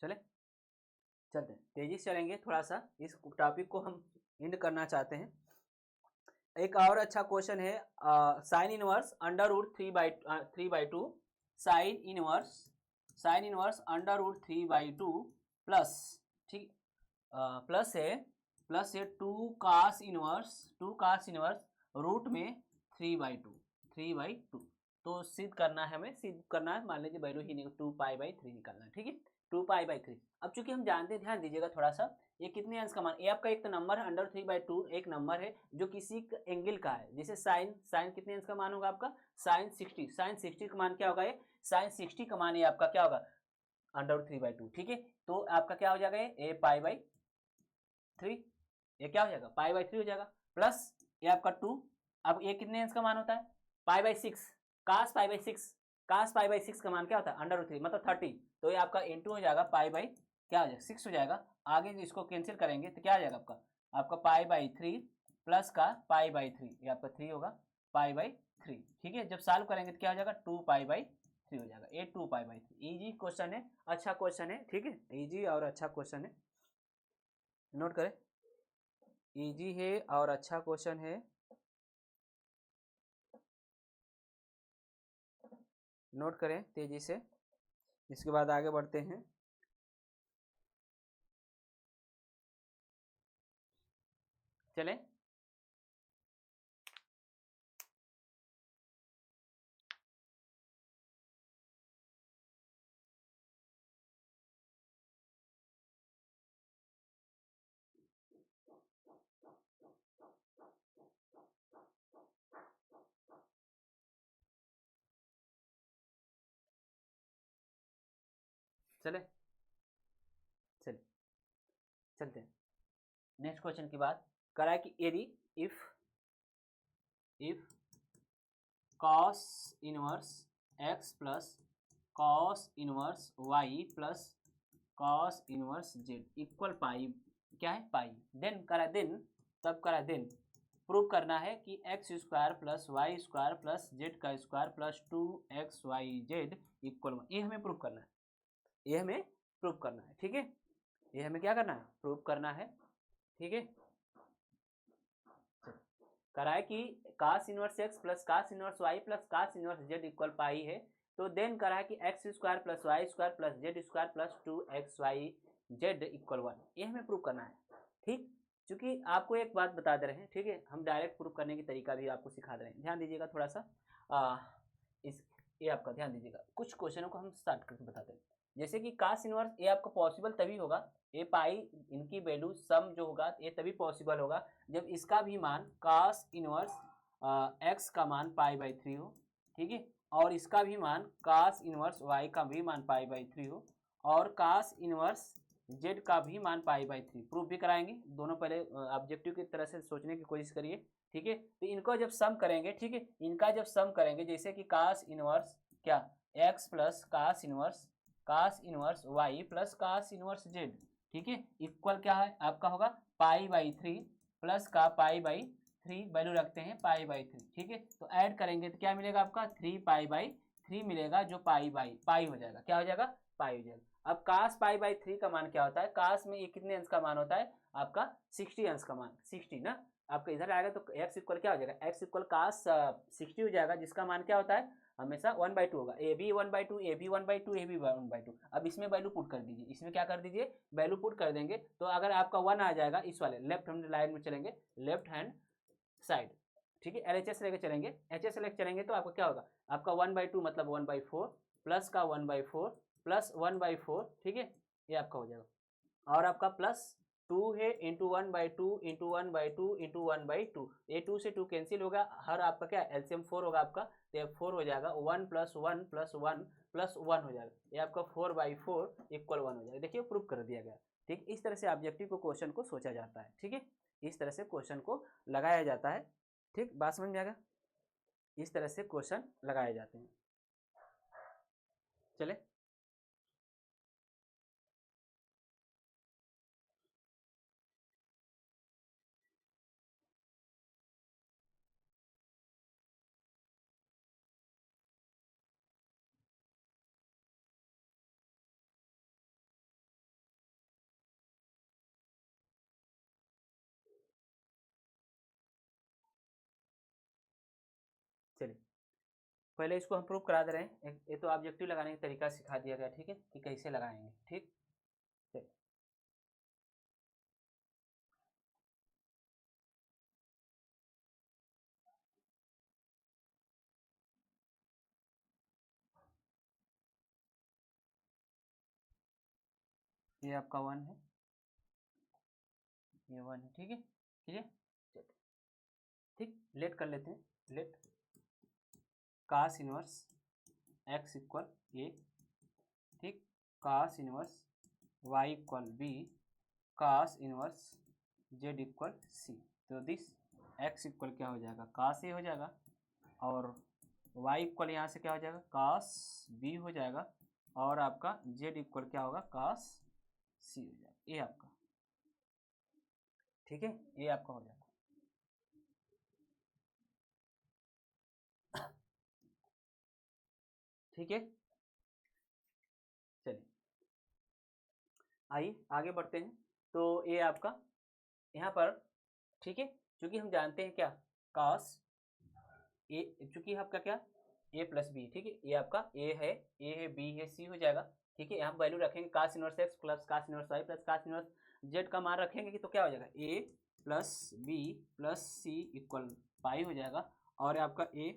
चले चलते हैं, तेजी से चलेंगे, थोड़ा सा इस टॉपिक को हम एंड करना चाहते हैं। एक और अच्छा क्वेश्चन है, sine inverse under root 3/2 sine inverse under root 3/2 plus, ठीक, प्लस है 2 कास इनवर्स रूट में 3/2 तो सिद्ध करना है, हमें सिद्ध करना है, मान लीजिए वैल्यू ही 2π/3 निकालना है, ठीक है, 2π/3। अब चूंकि हम जानते हैं, ध्यान दीजिएगा थोड़ा सा, ये कितने अंश का मान, ये आपका एक तो नंबर है अंडर 3/2, एक नंबर है जो किसी एंगल का है, जैसे साइन कितने अंश का मान होगा आपका, साइन 60 का मान क्या होगा, ये साइन 60 का मान ये आपका क्या होगा, अंडर 3/2, ठीक है, तो आपका क्या हो जाएगा, ये π/3, ये क्या हो जाएगा, π/3 हो जाएगा, प्लस ये आपका 2, अब ये कितने अंश का मान होता है, π/6, cos π/6 का मान क्या होता है, अंडर 3 मतलब 30, तो ये आपका इंटू हो जाएगा क्या हो जाएगा, 6 हो जाएगा, आगे इसको कैंसिल करेंगे तो क्या आ जाएगा आपका π/3 प्लस का π/3, ये आपका 3 होगा, π/3, ठीक है, जब सॉल्व करेंगे तो क्या हो जाएगा, 2π/3 हो जाएगा, ये 2π/3। इजी क्वेश्चन है, अच्छा क्वेश्चन है, ठीक है, इजी और अच्छा क्वेश्चन है, नोट करें, इजी है और अच्छा क्वेश्चन है, नोट करें तेजी से, इसके बाद आगे बढ़ते हैं। चलें, चले चले चलते हैं नेक्स्ट क्वेश्चन की बात करा है कि यदि if cos inverse x plus cos inverse y plus cos inverse z equal pi, क्या है, पाई, देन प्रूव करना है कि x square plus y square plus z का स्क्वायर प्लस 2xyz इक्वल 1, ये हमें प्रूव करना है, ये हमें प्रूव करना है, ठीक है, ये हमें क्या करना है, प्रूव करना है, ठीक है, कराए कि cos inverse x plus cos inverse y plus cos inverse z equal pi है, तो देन कराए कि x square plus y square plus z square plus 2xyz equal 1, ये हमें प्रूव करना है, ठीक, क्योंकि आपको एक बात बता दे रहे हैं, ठीक है, हम डायरेक्ट प्रूव करने की तरीका भी आपको सिखा दे रहे हैं, ध्यान दीजिएगा थोड़ा सा, ये आपका ध्यान दीजिएगा, कुछ क्वेश्चनों को हम स्टार्ट करके बताते हैं, जैसे कि cos इनवर्स ये आपका पॉसिबल तभी होगा, ये पाई इनकी वैल्यू सम जो होगा ये तभी पॉसिबल होगा जब इसका भी मान cos इनवर्स x का मान π/3 हो, ठीक है, और इसका भी मान cos इनवर्स y का भी मान π/3 हो, और cos इनवर्स z का भी मान π/3, प्रूफ भी कराएंगे, दोनों पहले ऑब्जेक्टिव की तरह से सोचने की कोशिश करिए, ठीक है, तो इनको जब सम करेंगे, ठीक है, इनका जब सम करेंगे, जैसे कि cos इनवर्स क्या x plus cos inverse y plus cos inverse z, ठीक है, इक्वल क्या है आपका होगा π/3 प्लस का π/3, वैल्यू रखते हैं π/3, ठीक है, तो ऐड करेंगे तो क्या मिलेगा आपका 3π/3 मिलेगा, जो पाई हो जाएगा, क्या हो जाएगा, पाई हो जाएगा। अब cos π/3 का मान क्या होता है, cos में ये कितने अंश का मान होता है आपका 60 अंश का मान, 60 ना, आपका इधर आएगा तो x इक्वल क्या हो जाएगा, x इक्वल cos 60 हो जाएगा, जिसका मान क्या होता है हमेशा 1/2 होगा, A B 1/2 A B 1/2 A B 1/2। अब इसमें वैल्यू पुट कर दीजिए, इसमें क्या कर दीजिए, वैल्यू पुट कर देंगे, तो अगर आपका 1 आ जाएगा इस वाले लेफ्ट हैंड लाइन में चलेंगे, लेफ्ट हैंड साइड, ठीक है, LHS लेके चलेंगे, HS लेके चलेंगे तो आपका क्या होगा, आपका 1/2 मतलब 1/4 प्लस का 1/4 प्लस 1/4, ठीक है, ये आपका हो जाएगा, और आपका प्लस 2 है इंटू 1/2 इंटू 1/2 इंटू 1/2, ये 2 से 2 कैंसिल होगा, हर आपका क्या एलसीएम 4 होगा आपका, तो ये 4 हो जाएगा, 1 + 1 + 1 + 1 हो जाएगा, ये आपका 4/4 = 1 हो जाएगा। देखिए प्रूफ कर दिया गया। ठीक, इस तरह से ऑब्जेक्टिव को क्वेश्चन को सोचा जाता है। ठीक है, इस तरह से क्वेश्चन को लगाया जाता है। ठीक, बात समझ में आएगा, इस तरह से क्वेश्चन लगाए जाते हैं। चले, चलिए पहले इसको हम प्रूव करा दे रहे हैं। ये तो ऑब्जेक्टिव लगाने का तरीका सिखा दिया गया, ठीक है, कि कैसे लगाएंगे। ठीक, चलिए ये आपका 1 है, ये 1 है। ठीक है, क्लियर। चलिए, ठीक, लेट कर लेते हैं। Let cos inverse x = a, ठीक, cos inverse y = b, cos inverse z = c। तो दिस x इक्वल क्या हो जाएगा, cos a हो जाएगा, और y इक्वल यहाँ से क्या हो जाएगा, cos b हो जाएगा, और आपका z इक्वल क्या होगा, cos c हो जाएगा। ये आपका, ठीक है, ये आपका हो जाएगा। ठीक है, चलिए आइए आगे बढ़ते हैं। तो ये आपका यहाँ पर, ठीक है, क्योंकि हम जानते हैं क्या, cos ए, चूंकि आपका क्या a + b, ठीक है, ये आपका a है b है c हो जाएगा। ठीक है, यहाँ वैल्यू रखेंगे cos inverse x + cos inverse y + cos inverse z का मान रखेंगे कि तो क्या हो जाएगा, a + b + c = पाई हो जाएगा, और आपका a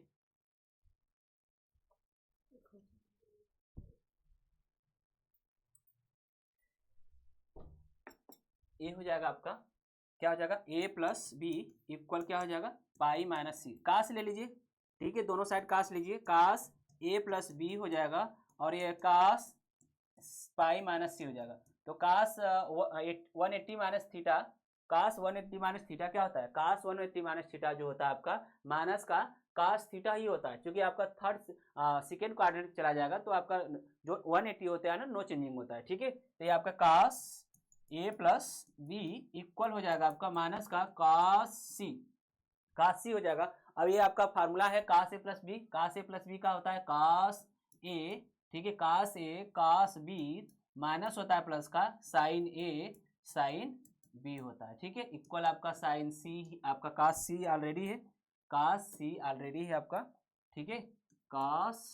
हो जाएगा आपका, क्या हो जाएगा, a + b = क्या हो जाएगा, पाई - c। कास ले लीजिए, ठीक है, दोनों साइड कास लीजिए, कास a + b हो जाएगा, और ये कास पाई - c हो जाएगा। तो कास 180 - थीटा, कास 180 - थीटा क्या होता है, कास 180 - थीटा जो होता है आपका माइनस का कास थीटा ही होता है, क्योंकि आपका थर्ड सेकेंड क्वाड्रेंट चला जाएगा, तो आपका जो 180 होता है ना, नो चेंजिंग होता है। ठीक है, तो ये आपका कास a + b इक्वल हो जाएगा आपका माइनस का cos c हो जाएगा। अब ये आपका फार्मूला है cos a + b, cos a + b का होता है cos a, ठीक है, cos a cos b minus होता है प्लस का sin a sin b होता है। ठीक है, इक्वल आपका sin c, आपका cos c ऑलरेडी है, cos c ऑलरेडी है आपका, ठीक है, cos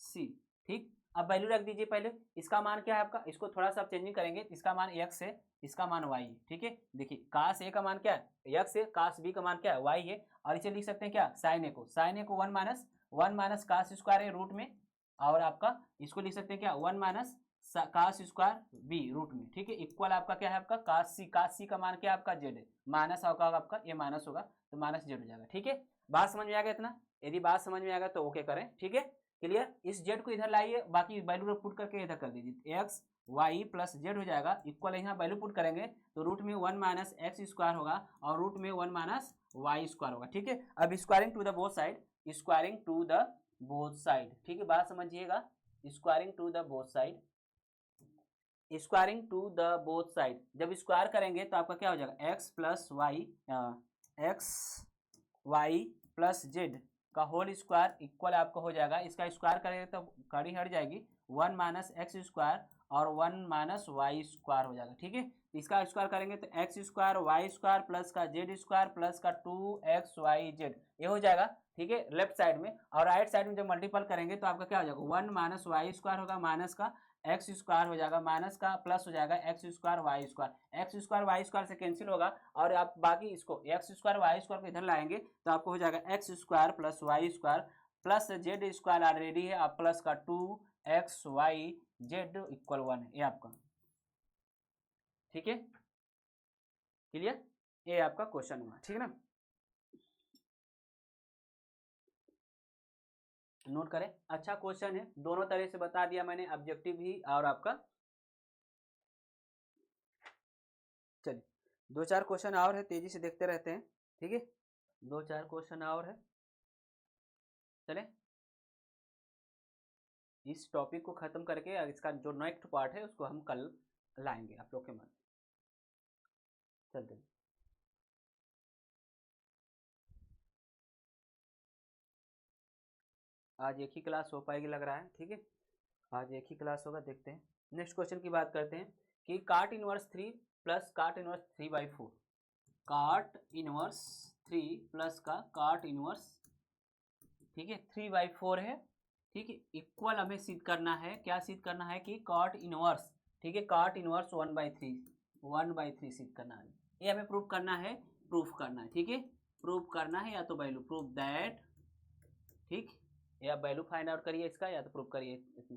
c। ठीक, अब वैल्यू रख दीजिए पहले, इसका मान क्या है आपका, इसको थोड़ा सा चेंजिंग करेंगे, इसका मान x है, इसका मान y है। ठीक है, देखिए cos a का मान क्या है, x है, cos b का मान क्या है, y है, और इसे लिख सकते हैं क्या, sin a को 1 - cos स्क्वायर है रूट में, और आपका इसको लिख सकते हैं क्या, 1 - cos स्क्वायर b रूट में। ठीक है, इक्वल आपका क्या है, आपका cos c का मान क्या है आपका, z है, माइनस होगा आपका, ये माइनस होगा तो -z हो जाएगा। ठीक है, बात समझ में आ गया इतना, यदि बात समझ में आएगा तो ओके करें। ठीक है, क्लियर। इस z को इधर लाइए, बाकी वैल्यू पुट करके इधर कर दीजिए, x y + z हो जाएगा, इक्वल यहाँ वैल्यू पुट करेंगे तो रूट में 1 - x² होगा, और रूट में 1 - y² होगा। ठीक है, अब squaring to the both side, squaring to the both side, ठीक है, बात समझिएगा, squaring to the both side, squaring to the both side, जब स्क्वायर करेंगे तो आपका क्या हो जाएगा, x + z का होल स्क्वायर इक्वल आपका हो जाएगा, इसका स्क्वायर करेंगे तो कड़ी हट जाएगी, 1 - x² और 1 - y² हो जाएगा। ठीक है, इसका स्क्वायर करेंगे तो x² y² प्लस का z² प्लस का 2xyz ये हो जाएगा। ठीक है, लेफ्ट साइड में, और राइट साइड में जब मल्टीपल करेंगे तो आपका क्या हो जाएगा, 1 - y² होगा, माइनस का x² हो जाएगा, माइनस का प्लस हो जाएगा x² y² से कैंसिल होगा, और आप बाकी इसको x² y² को इधर लाएंगे तो आपको हो जाएगा x² + y² plus z² already है, आप प्लस का 2xyz = 1 है ये आपका। ठीक है, क्लियर, ये आपका क्वेश्चन हुआ, ठीक है ना। नोट करें, अच्छा क्वेश्चन है, दोनों तरह से बता दिया मैंने, ऑब्जेक्टिव भी और आपका। चलिए 2-4 क्वेश्चन और है, तेजी से देखते रहते हैं, ठीक है, 2-4 क्वेश्चन और है। चले इस टॉपिक को खत्म करके इसका जो नेक्स्ट पार्ट है उसको हम कल लाएंगे आप लोग के मन। चलते हैं, आज एक ही क्लास हो पाएगी लग रहा है, ठीक है, आज एक ही क्लास होगा, देखते हैं। नेक्स्ट क्वेश्चन की बात करते हैं कि काट इनवर्स 3 प्लस काट इनवर्स 3/4, काट इनवर्स 3 प्लस का काट इनवर्स, ठीक है, 3/4 है, ठीक है, इक्वल हमें सिद्ध करना है, क्या सिद्ध करना है कि कॉट इनवर्स, ठीक है, कॉट इनवर्स 1/3 सिद्ध करना है, ये हमें प्रूफ करना है, ठीक है, प्रूफ करना है, या तो वैल्यू प्रूफ दैट, ठीक, या वैल्यू फाइंड आउट करिए इसका, या तो प्रूफ करिए,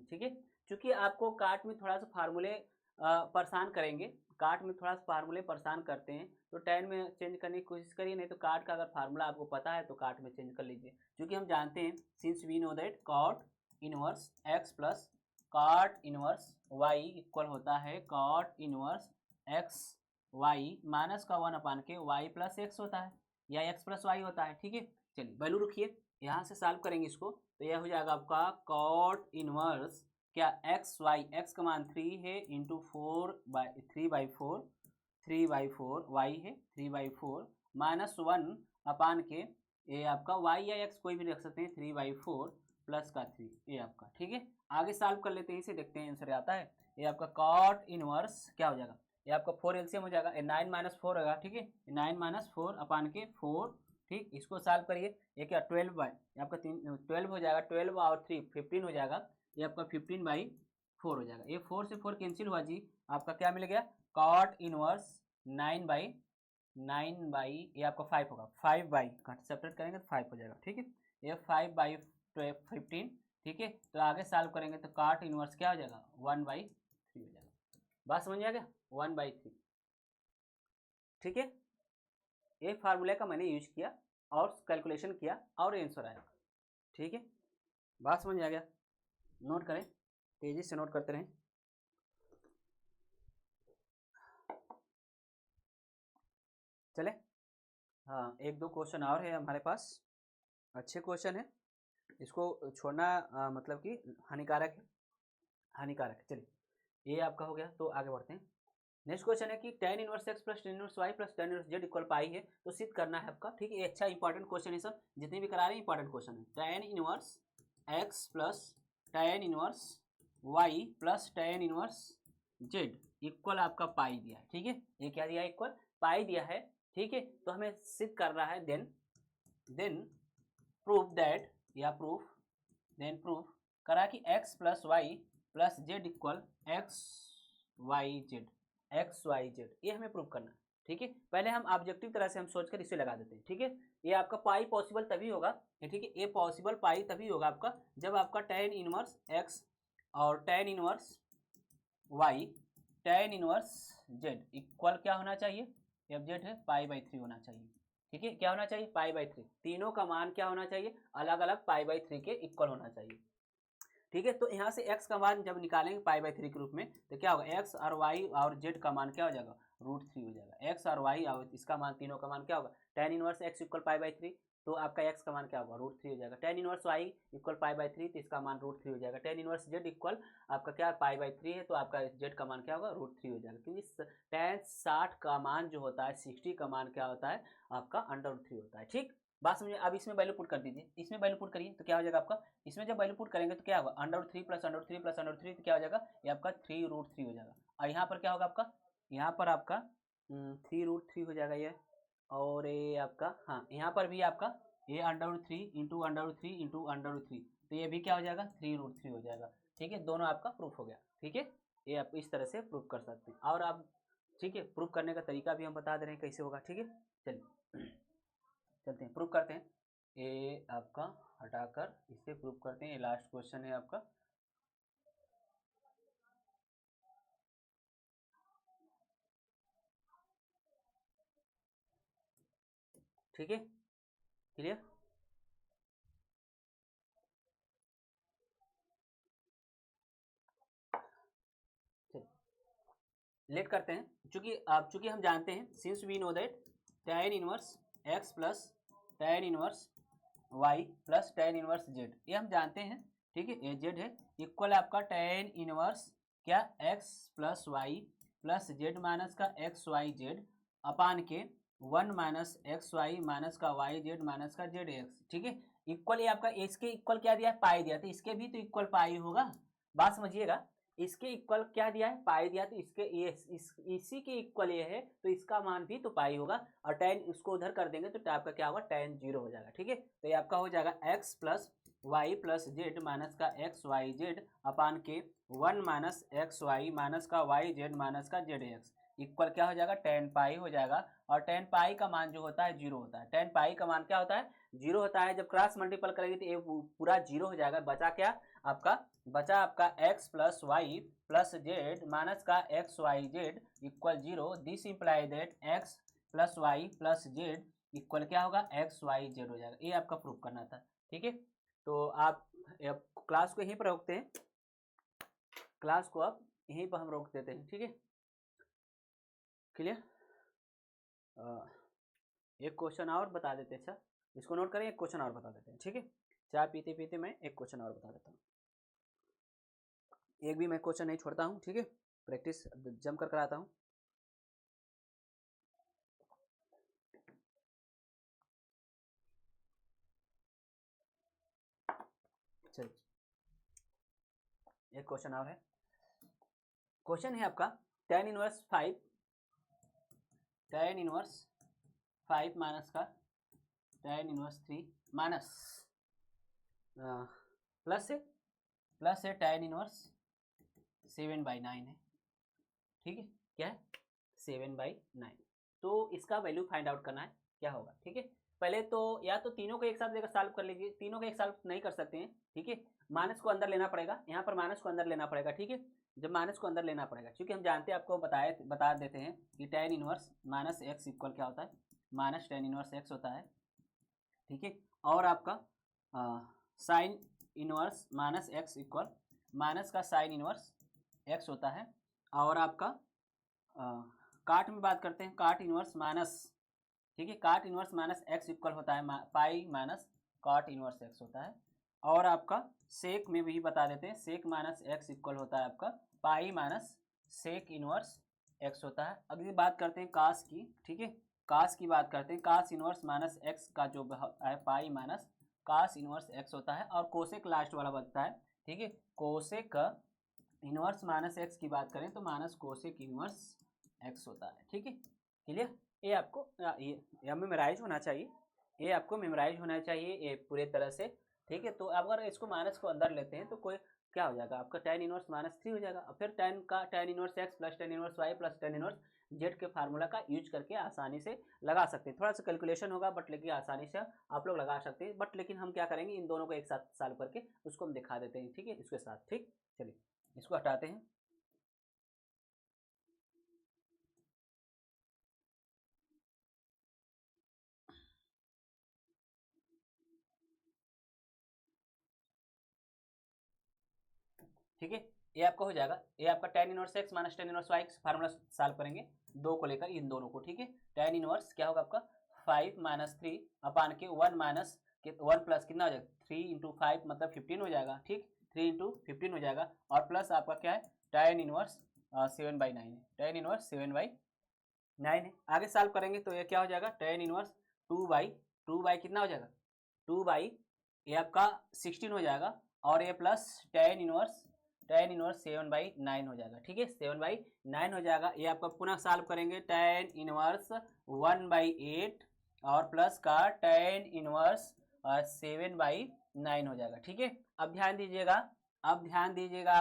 ठीक है। क्योंकि आपको काट में थोड़ा सा फार्मूले परेशान करेंगे, काट में थोड़ा सा फार्मूले परेशान करते हैं, तो टेन में चेंज करने की कोशिश करिए, नहीं तो काट का अगर फार्मूला आपको पता है तो काट में चेंज कर लीजिए, क्योंकि हम जानते हैं since we know that cot inverse x plus cot inverse y equal होता है cot inverse x y minus का 1/के वाई प्लस एक्स होता है, या एक्स प्लस वाई होता है, ठीक है। चलिए वैल्यू रखिए, यहाँ से सॉल्व करेंगे इसको, तो यह हो जाएगा आपका कॉट इनवर्स क्या एक्स वाई, एक्स का मान 3 है इंटू 3/4 वाई है 3/4 माइनस 1/के, ये आपका वाई या एक्स कोई भी रख सकते हैं, 3/4 प्लस का 3, ये आपका, ठीक है। आगे सॉल्व कर लेते हैं, इसे देखते हैं आंसर आता है, ये आपका कॉट इनवर्स क्या हो जाएगा, ये आपका 4 एलसीएम हो जाएगा, 9 - 4 होगा, ठीक है, 9 - 4/4, ठीक, इसको सॉल्व करिए, ये क्या 12 आपका 12 हो जाएगा, 12 और 3 15 हो जाएगा, ये आपका 15/4 हो जाएगा, ये 4 से 4 कैंसिल हुआ जी, आपका क्या मिल गया कॉट इनवर्स 9/9 ये आपका 5 होगा, 5 सेपरेट करेंगे तो 5 हो जाएगा, ठीक है, ये 5/15, ठीक है। तो आगे सॉल्व करेंगे तो कॉट इनवर्स क्या हो जाएगा 1/3 हो जाएगा, बात समझ आ गया 1/3, ठीक है। ये फार्मूले का मैंने यूज किया और कैलकुलेशन किया और आंसर आया, ठीक है, बात समझ आ गया। नोट करें, तेजी से नोट करते रहें। चले हाँ, 1-2 क्वेश्चन और है हमारे पास, अच्छे क्वेश्चन है, इसको छोड़ना मतलब कि हानिकारक है। चलिए ये आपका हो गया, तो आगे बढ़ते हैं। नेक्स्ट क्वेश्चन है कि tan inverse x plus tan inverse y plus tan inverse z equal pi है, तो सिद्ध करना है आपका, ठीक है, ये अच्छा इंपॉर्टेंट क्वेश्चन है, सब जितने भी करा रहे हैं इंपॉर्टेंट क्वेश्चन है। tan inverse x plus tan inverse y plus tan inverse z equal आपका पाई दिया है, ठीक है, ये क्या दिया है इक्वल पाई दिया है, ठीक है। तो हमें सिद्ध करना है, देन प्रूफ दैट, या प्रूफ करा कि x plus y plus z equal XYZ, ये हमें प्रूव करना है, ठीक है। पहले हम ऑब्जेक्टिव तरह से हम सोचकर इसे लगा देते हैं, ठीक है। ये आपका पाई पॉसिबल तभी होगा, ठीक है, ये पॉसिबल पाई तभी होगा आपका जब आपका tan इनवर्स x और tan inverse y tan inverse z equal क्या होना चाहिए, एफ जेड है π/3 होना चाहिए, ठीक है, क्या होना चाहिए π/3, तीनों का मान क्या होना चाहिए अलग अलग π/3 के इक्वल होना चाहिए, ठीक है। तो यहाँ से x का मान जब निकालेंगे π/3 के रूप में तो क्या होगा x और y और z का मान क्या हो जाएगा √3 हो जाएगा, x और y और इसका मान तीनों का मान क्या होगा tan इनवर्स x इक्वल π/3, तो आपका x का मान क्या होगा √3 हो जाएगा, tan इनवर्स y इक्वल π/3 तो इसका मान √3 हो जाएगा, tan इनवर्स z इक्वल आपका क्या π/3 है तो आपका z का मान क्या होगा √3 हो जाएगा, क्योंकि tan 60 का मान जो होता है 60 का मान क्या होता है आपका √3 होता है, ठीक। बात समझिए, अब इसमें वैल्यू पुट कर दीजिए, इसमें वैल्यू पुट करिए तो क्या हो जाएगा आपका, इसमें जब वैल्यू पुट करेंगे तो क्या होगा √3 प्लस √3 प्लस √3 तो क्या हो जाएगा ये आपका 3√3 हो जाएगा, और यहाँ पर क्या होगा आपका, यहाँ पर आपका 3√3 हो जाएगा ये, और ये आपका हाँ यहाँ पर भी आपका ये √3 इंटू √3 इंटू √3, तो ये भी क्या हो जाएगा 3√3 हो जाएगा, ठीक है, दोनों आपका प्रूफ हो गया, ठीक है। ये आप इस तरह से प्रूफ कर सकते हैं, और आप ठीक है प्रूफ करने का तरीका भी हम बता दे रहे हैं कैसे होगा, ठीक है। चलिए चलते हैं प्रूफ करते हैं, ये आपका हटाकर इसे प्रूफ करते हैं, ये लास्ट क्वेश्चन है आपका। ठीक है, क्लियर। लेट करते हैं, चूंकि हम जानते हैं, since we know that tan inverse x plus tan inverse y plus tan inverse z, ये हम जानते हैं, ठीक है, ये z है, इक्वल आपका tan इनवर्स क्या x plus y plus z minus का एक्स वाई जेड अपान के 1 माइनस एक्स वाई माइनस का वाई जेड माइनस का जेड एक्स, ठीक है। इक्वल ये आपका इसके इक्वल क्या दिया है, पाई दिया, तो इसके भी तो इक्वल पाई होगा, बात समझिएगा। इसके इक्वल क्या दिया है, पाई दिया, तो इसके इसी के इक्वल ये है, तो इसका मान भी तो पाई होगा, और tan इसको उधर कर देंगे तो आपका क्या होगा, tan 0 हो जाएगा, ठीक है। तो ये आपका हो जाएगा x plus y plus z minus का एक्स वाई जेड अपान के 1 माइनस एक्स वाई माइनस का वाई जेड माइनस का जेड एक्स इक्वल क्या हो जाएगा, tan पाई हो जाएगा। और tan पाई का मान जो होता है 0 होता है, tan पाई का मान क्या होता है, 0 होता है। जब क्रॉस मल्टीपल करेंगे तो ये पूरा 0 हो जाएगा, बचा क्या आपका x plus y plus z minus का x y z equal 0। This implies that x plus y plus z equal क्या होगा, एक्स वाई जेड हो जाएगा, ये आपका प्रूफ करना था, ठीक है। तो आप क्लास को यहीं पर रोकते हैं, क्लास को आप यहीं पर हम रोक देते हैं, ठीक है, क्लियर। एक क्वेश्चन और बता देते हैं, अच्छा इसको नोट करें, एक क्वेश्चन और बता देते हैं, ठीक है। चाय पीते पीते मैं एक क्वेश्चन और बता देता हूँ, एक भी मैं क्वेश्चन नहीं छोड़ता हूँ, ठीक है, प्रैक्टिस जम कर कराता हूँ। चलिए एक क्वेश्चन और है, क्वेश्चन है आपका tan इनवर्स 5 माइनस का tan इनवर्स 3 माइनस प्लस है tan इनवर्स 7/9 है, ठीक है, क्या है 7/9। तो इसका वैल्यू फाइंड आउट करना है, क्या होगा, ठीक है। पहले तो या तो तीनों को एक साथ लेकर सॉल्व कर लीजिए, तीनों को एक साथ नहीं कर सकते हैं, ठीक है, माइनस को अंदर लेना पड़ेगा, यहाँ पर माइनस को अंदर लेना पड़ेगा, ठीक है। जब माइनस को अंदर लेना पड़ेगा, क्योंकि हम जानते हैं, आपको बता देते हैं कि tan inverse minus x equal क्या होता है, माइनस tan इनवर्स एक्स होता है, ठीक है। और आपका sine inverse minus x equal minus का साइन इनवर्स एक्स होता है। और आपका काट में बात करते हैं, काट इनवर्स माइनस, ठीक है, काट इनवर्स माइनस एक्स इक्वल होता है पाई माइनस काट इनवर्स एक्स होता है। और आपका सेक में भी बता देते हैं, सेक माइनस एक्स इक्वल होता है आपका pi minus sec inverse x होता है। अगली बात करते हैं कास की, ठीक है, कास की बात करते हैं, कास इनवर्स माइनस एक्स का जो है pi minus cos inverse x होता है। और कोसेक लास्ट वाला बचता है, ठीक है, कोसेक इनवर्स माइनस एक्स की बात करें तो माइनस कोसेक इनवर्स एक्स होता है, ठीक है, क्लियर। ये आपको ये मेमोराइज होना चाहिए, ये आपको मेमोराइज होना चाहिए ये पूरे तरह से, ठीक है। तो अगर इसको माइनस को अंदर लेते हैं तो कोई क्या हो जाएगा, आपका tan इनवर्स माइनस 3 हो जाएगा। और फिर tan inverse x plus tan inverse y plus tan inverse z के फार्मूला का यूज करके आसानी से लगा सकते हैं। थोड़ा सा कैलकुलेशन होगा बट लेकिन आसानी से आप लोग लगा सकते हैं। बट लेकिन हम क्या करेंगे, इन दोनों को एक साथ सॉल्व करके उसको हम दिखा देते हैं, ठीक है, इसके साथ, ठीक। चलिए इसको हटाते हैं, ठीक है। ये आपका हो जाएगा, ये आपका tan inverse x minus tan inverse y formula solve करेंगे दो को लेकर, इन दोनों को, ठीक है। tan इनवर्स क्या होगा आपका 5 माइनस 3 अपान के 1 माइनस के 1 प्लस कितना हो जाएगा 3 इंटू 5 मतलब 15 हो जाएगा, ठीक, 3 इंटू 15 हो जाएगा। और प्लस आपका क्या है tan इनवर्स 7/9 है, tan इनवर्स 7/9 है। आगे सॉल्व करेंगे तो ये क्या हो जाएगा tan इनवर्स 2/2 कितना हो जाएगा 2 ये आपका 16 हो जाएगा। और ये प्लस tan इनवर्स 7/9 हो जाएगा, ठीक है, 7/9 हो जाएगा। ये आपका पुनः सॉल्व करेंगे tan इनवर्स 1/8 और प्लस का tan इनवर्स 7/9 हो जाएगा, ठीक है। अब ध्यान दीजिएगा,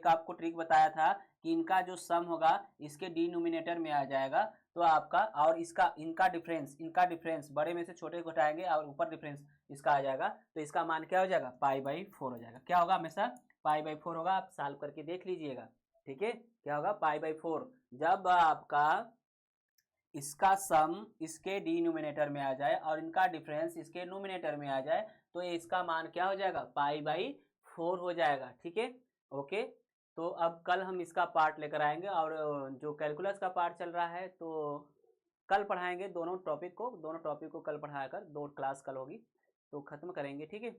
आपको ट्रिक बताया था कि इनका जो सम होगा इसके डिनोमिनेटर में आ जाएगा, तो आपका और इनका डिफरेंस बड़े में से छोटे को हटाएंगे और ऊपर डिफरेंस इसका आ जाएगा, तो इसका मान क्या हो जाएगा π/4 हो जाएगा। क्या होगा, हमेशा π/4 होगा, आप सॉल्व करके देख लीजिएगा, ठीक है, क्या होगा π/4। जब आपका इसका सम इसके डिनोमिनेटर में आ जाए और इनका डिफरेंस इसके नोमिनेटर में आ जाए तो ये इसका मान क्या हो जाएगा, π/4 हो जाएगा। ठीक है, ओके। तो अब कल हम इसका पार्ट लेकर आएंगे और जो कैलकुलस का पार्ट चल रहा है तो कल पढ़ाएंगे दोनों टॉपिक को कल पढ़ाकर 2 क्लास कल होगी तो ख़त्म करेंगे। ठीक है,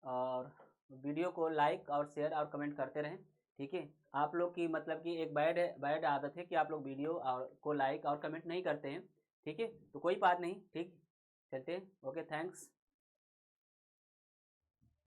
और वीडियो को लाइक और शेयर और कमेंट करते रहें। ठीक है, आप लोग की मतलब कि एक बैड आदत है कि आप लोग वीडियो और को लाइक और कमेंट नहीं करते हैं। ठीक है, तो कोई बात नहीं, ठीक, चलते हैं, ओके, थैंक्स।